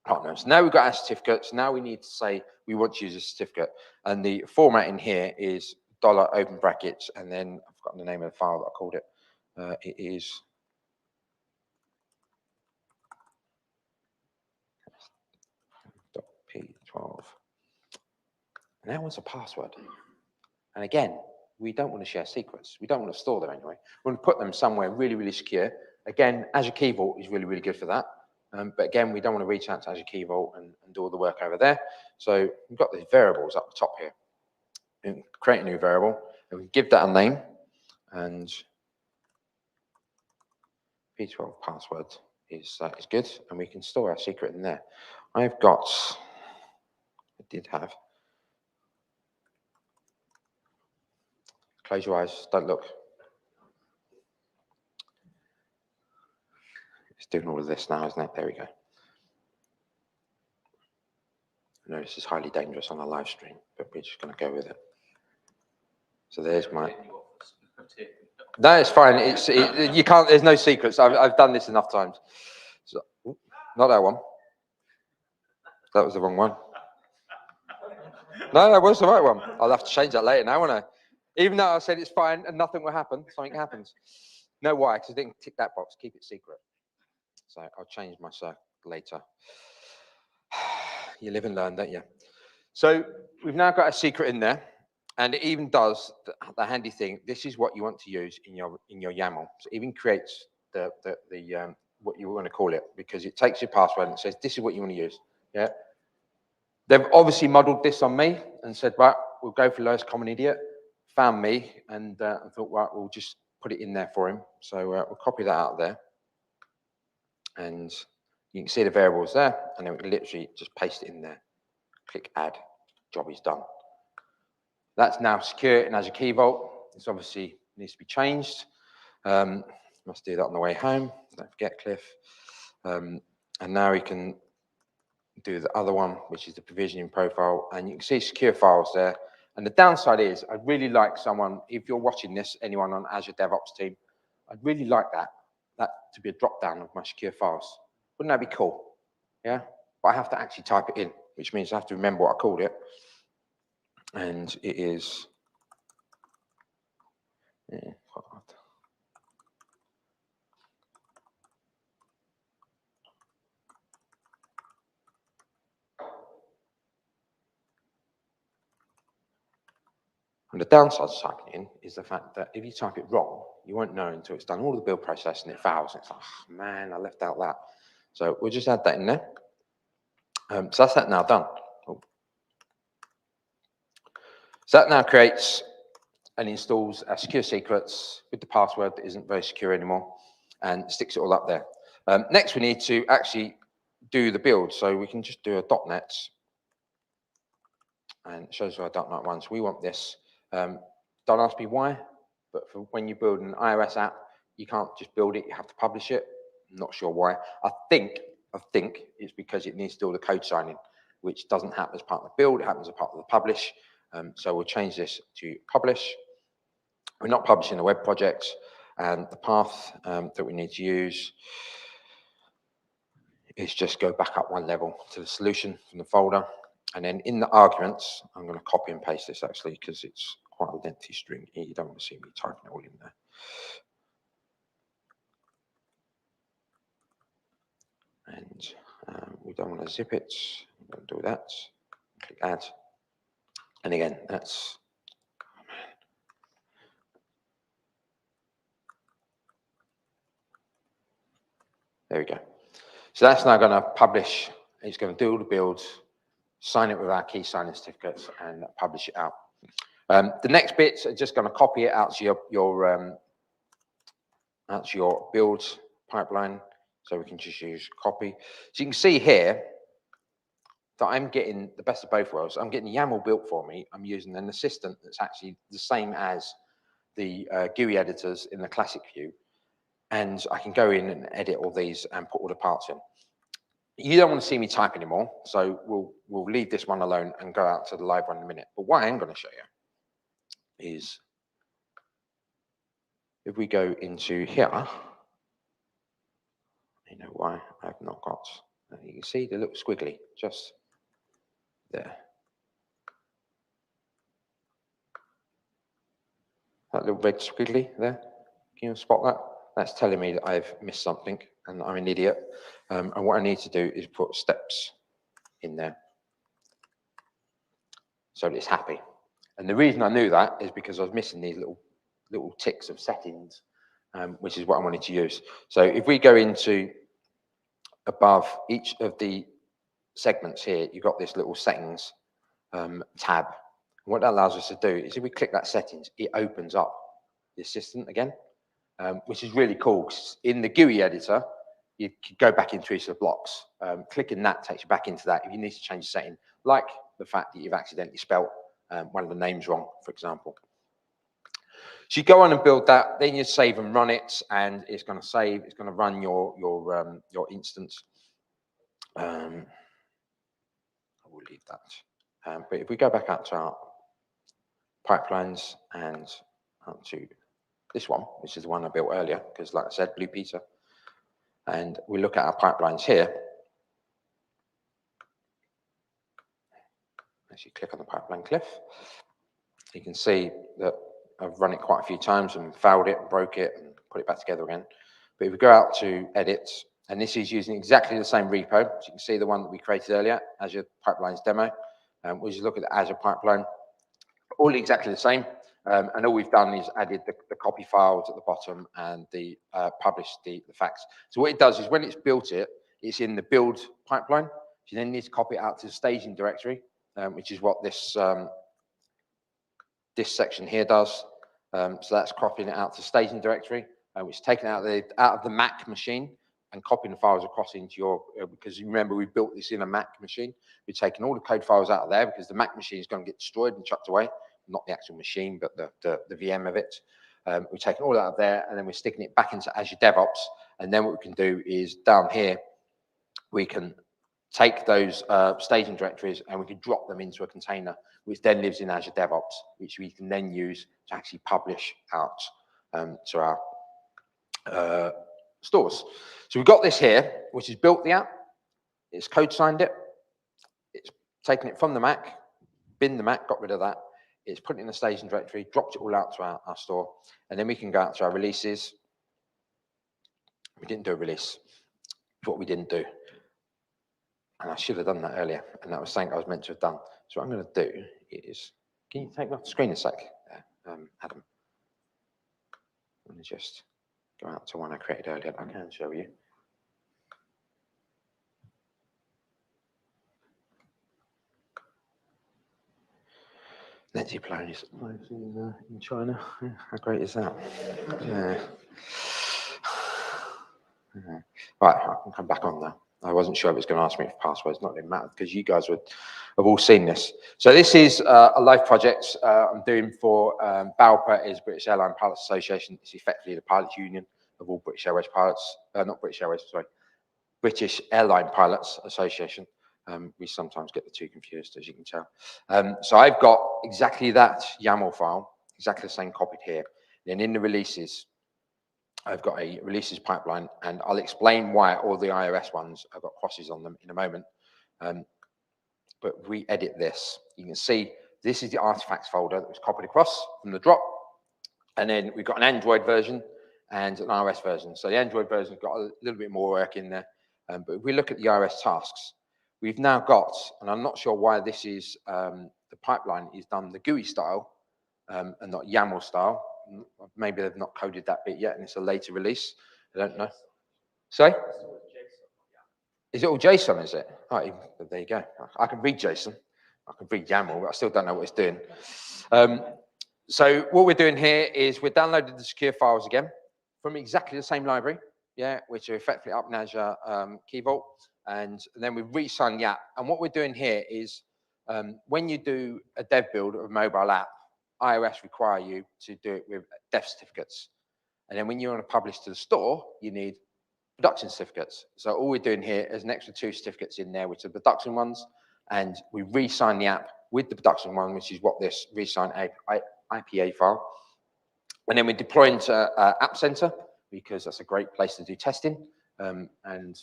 partners. Now we've got our certificates. Now we need to say we want to use a certificate. And the format in here is $ open brackets, and then I've forgotten the name of the file that I called it. It is .p12. And that was a password. And again, we don't want to share secrets. We don't want to store them anyway. We want to put them somewhere really, really secure. Again, Azure Key Vault is really, really good for that. But again, we don't want to reach out to Azure Key Vault and do all the work over there. So we've got these variables up the top here. And create a new variable, and we give that a name, and P12 password is good, and we can store our secret in there. I did have. Close your eyes, don't look. It's doing all of this now, isn't it? There we go. I know this is highly dangerous on a live stream, but we're just going to go with it. So there's my. No, it's fine. You can't. There's no secrets. I've done this enough times. So, not that one. That was the wrong one. No, that was the right one. I'll have to change that later now, won't I? Even though I said it's fine and nothing will happen, something happens. No, why? Because I didn't tick that box. Keep it secret. So I'll change my circle later. You live and learn, don't you? So we've now got a secret in there, and it even does the handy thing. This is what you want to use in your YAML. So it even creates the what you want to call it, because it takes your password and it says this is what you want to use. Yeah. They've obviously modeled this on me and said, right, we'll go for lowest common idiot. Found me and I thought, right, we'll just put it in there for him. So we'll copy that out there, and you can see the variables there, and then we can literally just paste it in there. Click add, job is done. That's now secure in Azure Key Vault. This obviously needs to be changed. Must do that on the way home. Don't forget, Cliff. And now we can do the other one, which is the provisioning profile, and you can see secure files there. And the downside is, I'd really like someone, if you're watching this, anyone on Azure DevOps team, I'd really like that to be a drop down of my secure files. Wouldn't that be cool? Yeah, but I have to actually type it in, which means I have to remember what I called it. And it is, and the downside of typing in is the fact that if you type it wrong, you won't know until it's done all the build process and it fails. And it's like, oh, man, I left out that. So we'll just add that in there. So that's that now done. Oh. So that now creates and installs our secure secrets with the password that isn't very secure anymore, and sticks it all up there. Next, we need to actually do the build. So we can just do a .NET, and it shows our .NET one. So we want this. Don't ask me why, but for when you build an iOS app, you can't just build it, you have to publish it. I'm not sure why. I think it's because it needs to do all the code signing, which doesn't happen as part of the build, it happens as part of the publish. So we'll change this to publish. We're not publishing the web projects, and the path that we need to use is just go back up one level to the solution from the folder. And then in the arguments, I'm going to copy and paste this actually, because it's quite a lengthy string. You don't want to see me typing it all in there. And we don't want to zip it. I'm going to do that. Click add. And again, that's, there we go. So that's now going to publish. It's going to do all the builds, sign it with our key signing certificates, and publish it out. The next bits are just going to copy it out to your build pipeline. So we can just use copy. So you can see here that I'm getting the best of both worlds. I'm getting YAML built for me. I'm using an assistant that's actually the same as the GUI editors in the classic view. and I can go in and edit all these and put all the parts in. You don't want to see me type anymore, so we'll leave this one alone and go out to the live one in a minute. But what I am going to show you is, if we go into here, you know why I've not got, you can see the little squiggly just there. That little red squiggly there, can you spot that? That's telling me that I've missed something and I'm an idiot. And what I need to do is put steps in there so that it's happy. And the reason I knew that is because I was missing these little ticks of settings, which is what I wanted to use. So if we go into above each of the segments here, you've got this little settings tab. What that allows us to do is if we click that settings, it opens up the assistant again, which is really cool. In the GUI editor, you could go back into each of the blocks. Clicking that takes you back into that if you need to change the setting, like the fact that you've accidentally spelt one of the names wrong, for example. So you go on and build that, then you save and run it, and it's going to save, it's going to run your instance. I will leave that. But if we go back out to our pipelines and up to this one, which is the one I built earlier, because like I said, Blue Peter, and we look at our pipelines here. As you click on the pipeline cliff, you can see that I've run it quite a few times and failed it and broke it and put it back together again. But if we go out to edit, and this is using exactly the same repo, so you can see the one that we created earlier, Azure Pipelines demo. We just look at the Azure pipeline, all exactly the same. And all we've done is added the copy files at the bottom and the published the facts. So what it does is when it's built it, it's in the build pipeline. You then need to copy it out to the staging directory, which is what this this section here does. So that's copying it out to staging directory, which is taken out of the Mac machine and copying the files across into your, because you remember we built this in a Mac machine. We're taking all the code files out of there because the Mac machine is going to get destroyed and chucked away. Not the actual machine, but the VM of it. We're taking all out of there and then we're sticking it back into Azure Devops. And then what we can do is down here, we can take those staging directories and we can drop them into a container, which then lives in Azure DevOps, which we can then use to actually publish out to our stores. So we've got this here, which has built the app. It's code signed it. It's taken it from the Mac, binned the Mac, got rid of that. It's put it in the staging directory, dropped it all out to our store, and then we can go out to our releases. We didn't do a release. What we didn't do. And I should have done that earlier, and that was something I was meant to have done. So what I'm going to do is, can you take me off the screen a sec, Adam? Let me just go out to one I created earlier. I can show you. Nancy Plone is in China. Yeah, how great is that? Yeah. Right, I can come back on now. I wasn't sure it was going to ask me for passwords. Not really matter because you guys would have all seen this. So this is a live project I'm doing for BALPA, is British Airline Pilots Association. It's effectively the pilots union of all British Airways pilots. Not British Airways, sorry. British Airline Pilots Association. We sometimes get the two confused, as you can tell. So I've got exactly that YAML file, exactly the same copied here. Then in the releases, I've got a releases pipeline, and I'll explain why all the iOS ones have got crosses on them in a moment. But if we edit this, you can see this is the artifacts folder that was copied across from the drop. And then we've got an Android version and an iOS version. So the Android version's got a little bit more work in there. But if we look at the iOS tasks, we've now got, and I'm not sure why this is, the pipeline is done the GUI style and not YAML style. Maybe they've not coded that bit yet and it's a later release. I don't know. Sorry? Is it all JSON, is it? Oh, there you go. I can read JSON. I can read YAML, but I still don't know what it's doing. So what we're doing here is we're downloading the secure files again from exactly the same library, yeah, which are effectively up in Azure Key Vault. And then we re-sign the app. And what we're doing here is when you do a dev build of a mobile app, iOS require you to do it with dev certificates. And then when you want to publish to the store, you need production certificates. So all we're doing here is an extra 2 certificates in there, which are production ones, and we re-sign the app with the production one, which is what this re-sign IPA file. And then we deploy into App Center, because that's a great place to do testing. And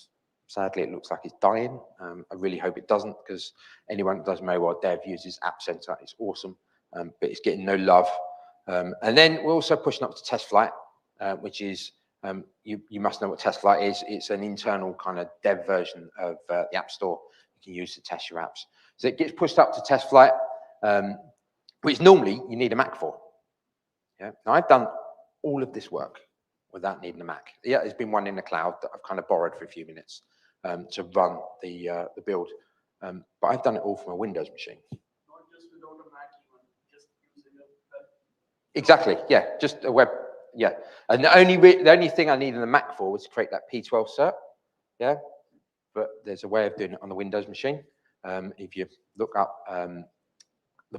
sadly, it looks like it's dying. I really hope it doesn't, because anyone that does mobile dev uses App Center. It's awesome, but it's getting no love. And then we're also pushing up to test flight, which is, you must know what test flight is. It's an internal kind of dev version of the App Store you can use to test your apps. So it gets pushed up to test flight, which normally you need a Mac for. Yeah. Now I've done all of this work without needing a Mac. Yeah, there's been one in the cloud that I've kind of borrowed for a few minutes to run the build, but I've done it all from a Windows machine. Not just without a Mac, even just using a web. Exactly. Yeah, just a web. Yeah, and the only thing I needed a Mac for was to create that P12 cert. Yeah, but there's a way of doing it on the Windows machine. If you look up the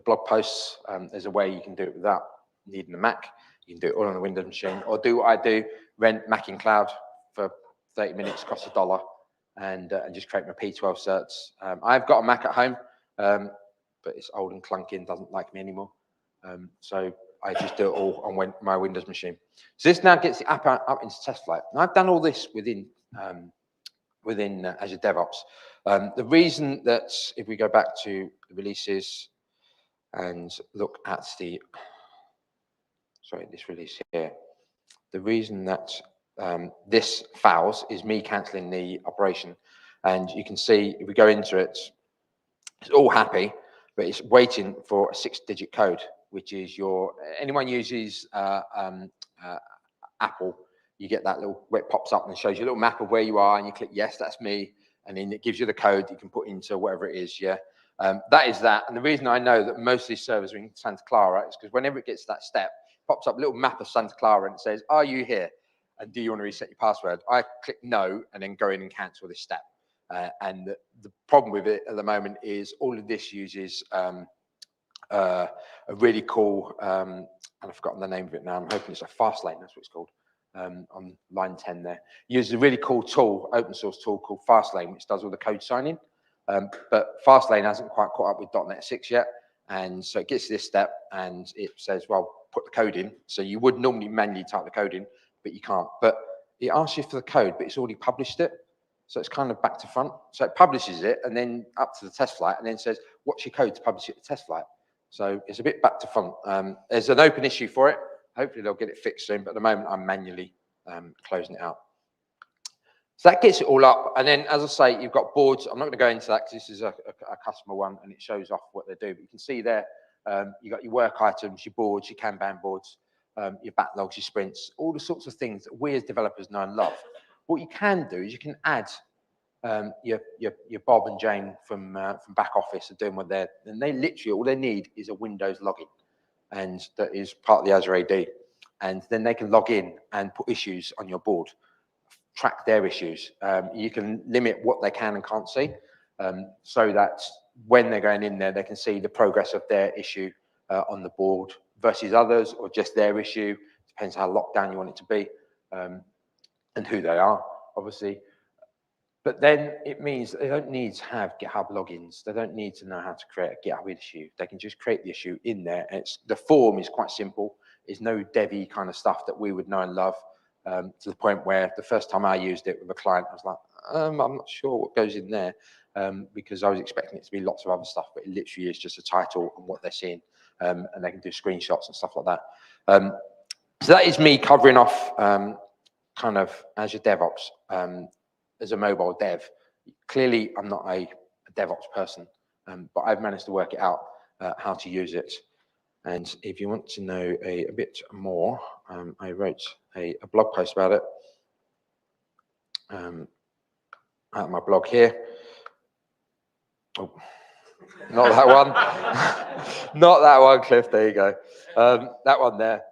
blog posts, there's a way you can do it without needing a Mac. You can do it all on the Windows machine, or do what I do, rent Mac in cloud for 30 minutes, costs $1, and just create my P12 certs. I've got a Mac at home, but it's old and clunky and doesn't like me anymore. So I just do it all on my Windows machine. So this now gets the app up into test flight. Now I've done all this within Azure DevOps. The reason that, if we go back to the releases and look at this release here, the reason that this fails is me cancelling the operation. And you can see, if we go into it, it's all happy, but it's waiting for a 6-digit code, which is anyone uses Apple, you get that little, where it pops up and shows you a little map of where you are, and you click yes, that's me, and then it gives you the code you can put into whatever it is. Yeah, that is that. And the reason I know that most of these servers are in Santa Clara is because whenever it gets to that step, it pops up a little map of Santa Clara and it says, are you here? And do you want to reset your password? I click no, and then go in and cancel this step. And the problem with it at the moment is all of this uses a really cool, and I've forgotten the name of it now. I'm hoping it's a fast lane. That's what it's called. On line 10 there, uses a really cool tool, open source tool called Fastlane, which does all the code signing. But Fastlane hasn't quite caught up with .NET 6 yet, and so it gets to this step and it says, well, put the code in. So you would normally manually type the code in, but you can't. But it asks you for the code, but it's already published it. So it's kind of back to front. So it publishes it and then up to the test flight, and then says, what's your code to publish it to test flight? So it's a bit back to front. There's an open issue for it. Hopefully they'll get it fixed soon, but at the moment I'm manually closing it out. So that gets it all up. And then, as I say, you've got boards. I'm not going to go into that because this is a customer one and it shows off what they do. But you can see there, you've got your work items, your boards, your Kanban boards, your backlogs, your sprints, all the sorts of things that we as developers know and love. What you can do is you can add your Bob and Jane from back office are doing what and they literally, all they need is a Windows login. And that is part of the Azure AD. And then they can log in and put issues on your board, track their issues. You can limit what they can and can't see, so that when they're going in there, they can see the progress of their issue on the board versus others, or just their issue. Depends how locked down you want it to be, and who they are, obviously. But then it means they don't need to have GitHub logins. They don't need to know how to create a GitHub issue. They can just create the issue in there. And the form is quite simple. It's no devy kind of stuff that we would know and love, to the point where the first time I used it with a client, I was like, I'm not sure what goes in there, because I was expecting it to be lots of other stuff, but it literally is just a title and what they're seeing, and they can do screenshots and stuff like that. So that is me covering off kind of Azure DevOps. As a mobile dev, clearly I'm not a DevOps person, but I've managed to work it out how to use it. And if you want to know a bit more, I wrote a blog post about it at my blog here. Oh, not that one. Not that one, Cliff. There you go. That one there.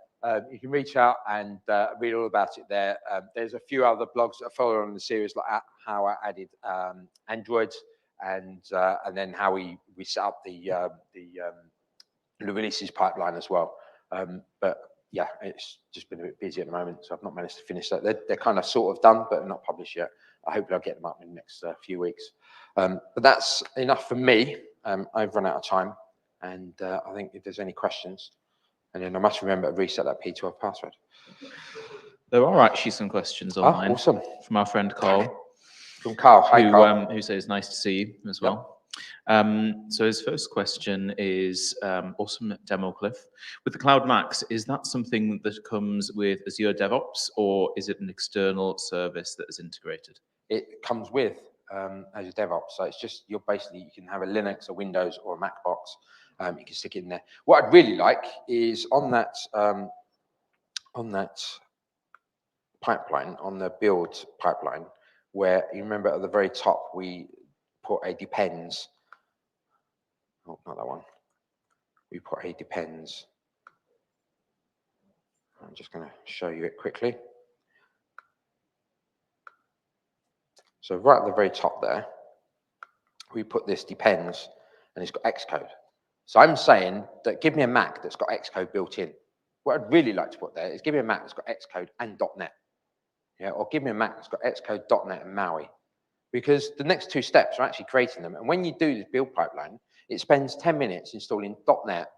You can reach out and read all about it there. There's a few other blogs that follow on the series, like how I added Android and then how we set up the releases pipeline as well. But yeah, it's just been a bit busy at the moment, so I've not managed to finish that. They're kind of sort of done, but not published yet. I hope I'll get them up in the next few weeks. But that's enough for me. I've run out of time, and I think if there's any questions, and then I must remember to reset that P12 password. There are actually some questions online. Awesome. From our friend Carl. From Carl. Hi, Carl. Who says nice to see you as well. So his first question is, awesome demo, Cliff. With the Cloud Max, is that something that comes with Azure Devops, or is it an external service that is integrated? It comes with Azure Devops. So it's just, you can have a Linux, a Windows, or a Mac box. You can stick it in there. What I'd really like is on that pipeline, on the build pipeline, where you remember at the very top, we put a depends. Oh, not that one. We put a depends. I'm just going to show you it quickly. So right at the very top there, we put this depends, and it's got Xcode. So I'm saying that give me a Mac that's got Xcode built in. What I'd really like to put there is give me a Mac that's got Xcode and .NET. Yeah, or give me a Mac that's got Xcode, .NET, and Maui. Because the next two steps are actually creating them. And when you do this build pipeline, it spends 10 minutes installing .NET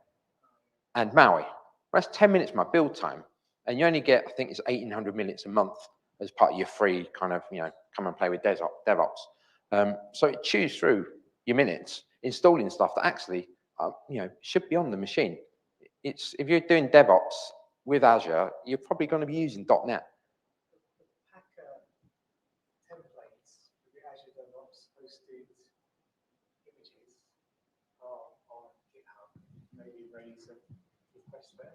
and Maui. That's 10 minutes of my build time. And you only get, I think it's 1,800 minutes a month as part of your free kind of, come and play with DevOps. So it chews through your minutes, installing stuff that actually, should be on the machine. If you're doing DevOps with Azure, you're probably going to be using .NET. Templates with the Azure Devops hosted images are on GitHub. Maybe raise a request there.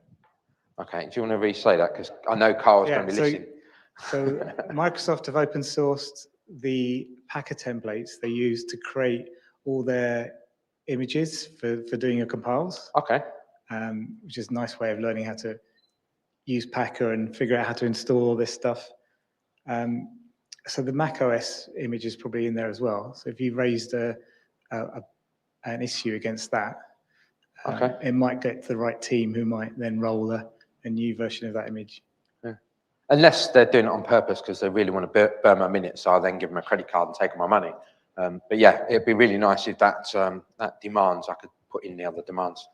Okay, do you want to re-say that? Because I know Carl's going to be listening. So Microsoft have open sourced the Packer templates they use to create all their images for doing your compiles. Okay. Which is a nice way of learning how to use Packer and figure out how to install all this stuff. So the macOS image is probably in there as well. So if you raised an issue against that, it might get to the right team who might then roll a new version of that image. Yeah. Unless they're doing it on purpose because they really want to burn my minutes, so I'll then give them a credit card and take all my money. But yeah, it'd be really nice if that demands, I could put in the other demands.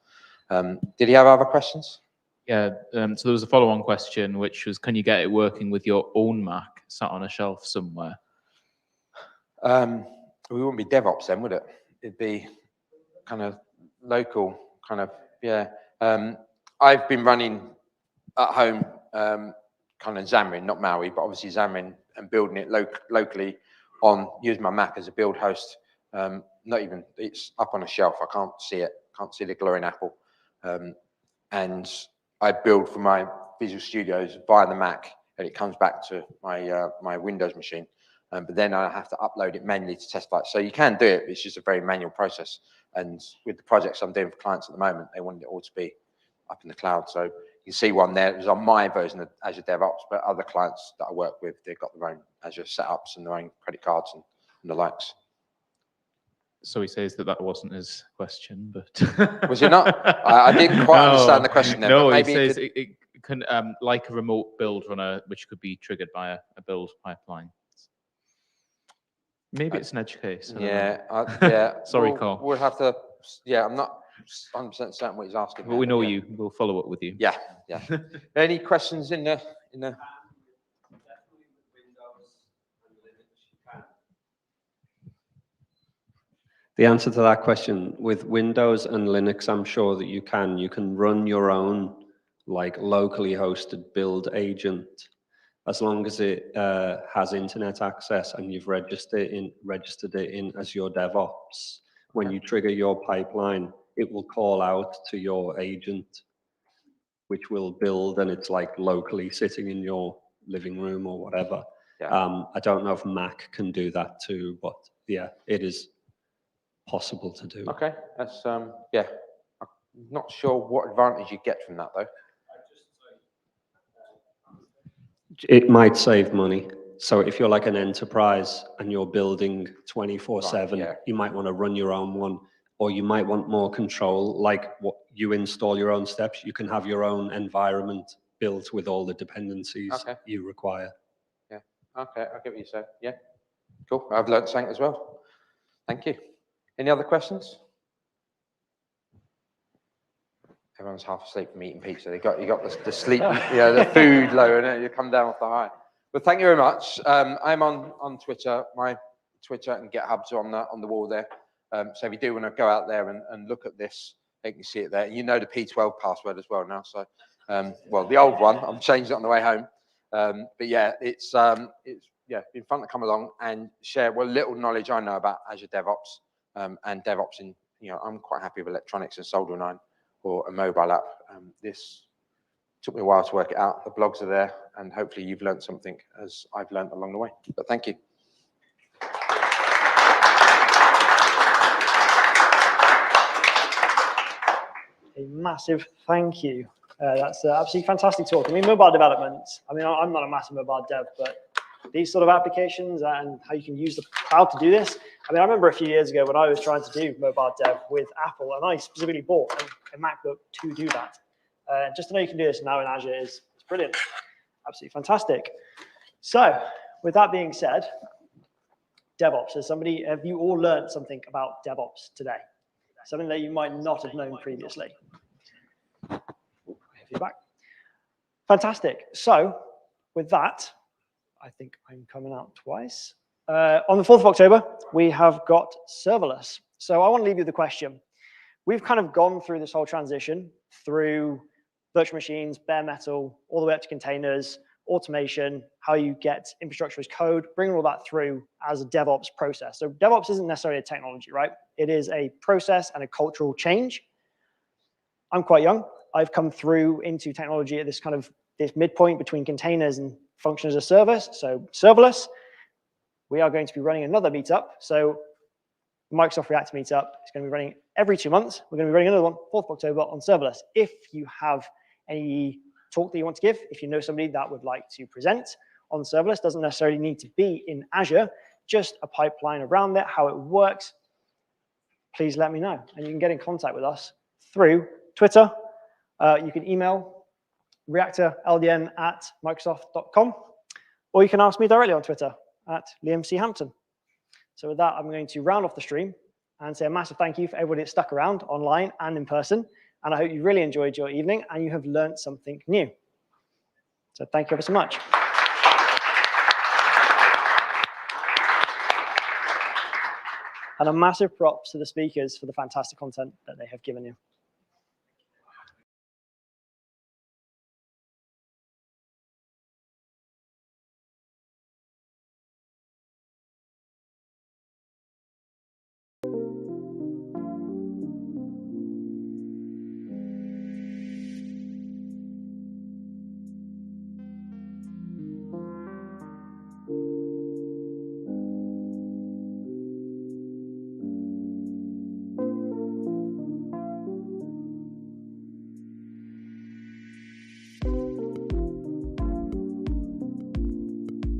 Did he have other questions? Yeah, so there was a follow-on question, which was, can you get it working with your own Mac sat on a shelf somewhere? We wouldn't be DevOps then, would it? It'd be kind of local, kind of, yeah. I've been running at home, kind of Xamarin, not Maui, but obviously Xamarin, and building it locally on, using my Mac as a build host. Not even, it's up on a shelf. I can't see it, can't see the glowing apple. And I build for my Visual Studios via the Mac, and it comes back to my my Windows machine. But then I have to upload it manually to test flights. So you can do it, but it's just a very manual process. And with the projects I'm doing for clients at the moment, they want it all to be up in the cloud. So you can see one there. It was on my version of Azure DevOps, but other clients that I work with, they've got their own Azure setups and their own credit cards and the likes. So he says that wasn't his question, but was it not? I didn't quite understand the question there. No, but maybe he says it can like a remote build runner, which could be triggered by a build pipeline. Maybe it's an edge case. Yeah, yeah. Sorry, Carl. We'll have to. Yeah, I'm not 100% certain what he's asking. But we know you. We'll follow up with you. Yeah, yeah. Any questions in the? The answer to that question, with Windows and Linux, I'm sure that you can run your own like locally hosted build agent, as long as it has internet access and you've registered it in Azure Devops. When you trigger your pipeline, it will call out to your agent, which will build, and it's like locally sitting in your living room or whatever. Yeah. I don't know if Mac can do that too, but yeah, it is possible to do. Okay, that's yeah. I'm not sure what advantage you get from that though. It might save money. So if you're like an enterprise and you're building 24/7, yeah. You might want to run your own one, or you might want more control, like what you install your own steps. You can have your own environment built with all the dependencies Okay. you require. Yeah. Okay, I get what you said. Yeah. Cool. I've learned something as well. Thank you. Any other questions? Everyone's half asleep from eating pizza. You got the sleep, the food low, and you come down off the high. But thank you very much. I'm on Twitter. My Twitter and GitHub's on the wall there. So if you do want to go out there and look at this, you can see it there. You know the P12 password as well now. So, well, the old one. I've changed it on the way home. But yeah, it's been fun to come along and share what little knowledge I know about Azure DevOps and DevOps. In I'm quite happy with electronics and Solder 9 or a mobile app. This took me a while to work it out. The blogs are there, and hopefully you've learned something as I've learned along the way. But thank you. A massive thank you. That's absolutely fantastic talk. I mean, mobile development, I mean, I'm not a massive mobile dev, but these sort of applications and how you can use the cloud to do this. I mean, I remember a few years ago when I was trying to do mobile dev with Apple, and I specifically bought a MacBook to do that. Just to know you can do this now in Azure is brilliant. Absolutely fantastic. So with that being said, DevOps, have you all learned something about DevOps today? Something that you might not have known previously. Feedback. Fantastic. So with that, I think I'm coming out twice. On the 4th of October, we have got serverless. So I want to leave you with the question. We've kind of gone through this whole transition through virtual machines, bare metal, all the way up to containers, automation, how you get infrastructure as code, bringing all that through as a DevOps process. So DevOps isn't necessarily a technology, right? It is a process and a cultural change. I'm quite young. I've come through into technology at this midpoint between containers and function as a service. So serverless. We are going to be running another meetup. So Microsoft Reactor Meetup is going to be running every 2 months. We're going to be running another one, 4th of October, on serverless. If you have any talk that you want to give, if you know somebody that would like to present on serverless, doesn't necessarily need to be in Azure, just a pipeline around it, how it works, please let me know. And you can get in contact with us through Twitter. You can email reactorldn@microsoft.com, or you can ask me directly on Twitter at Liam C. Hampton. So with that, I'm going to round off the stream and say a massive thank you for everybody that stuck around online and in person. And I hope you really enjoyed your evening and you have learned something new. So thank you ever so much. And a massive props to the speakers for the fantastic content that they have given you.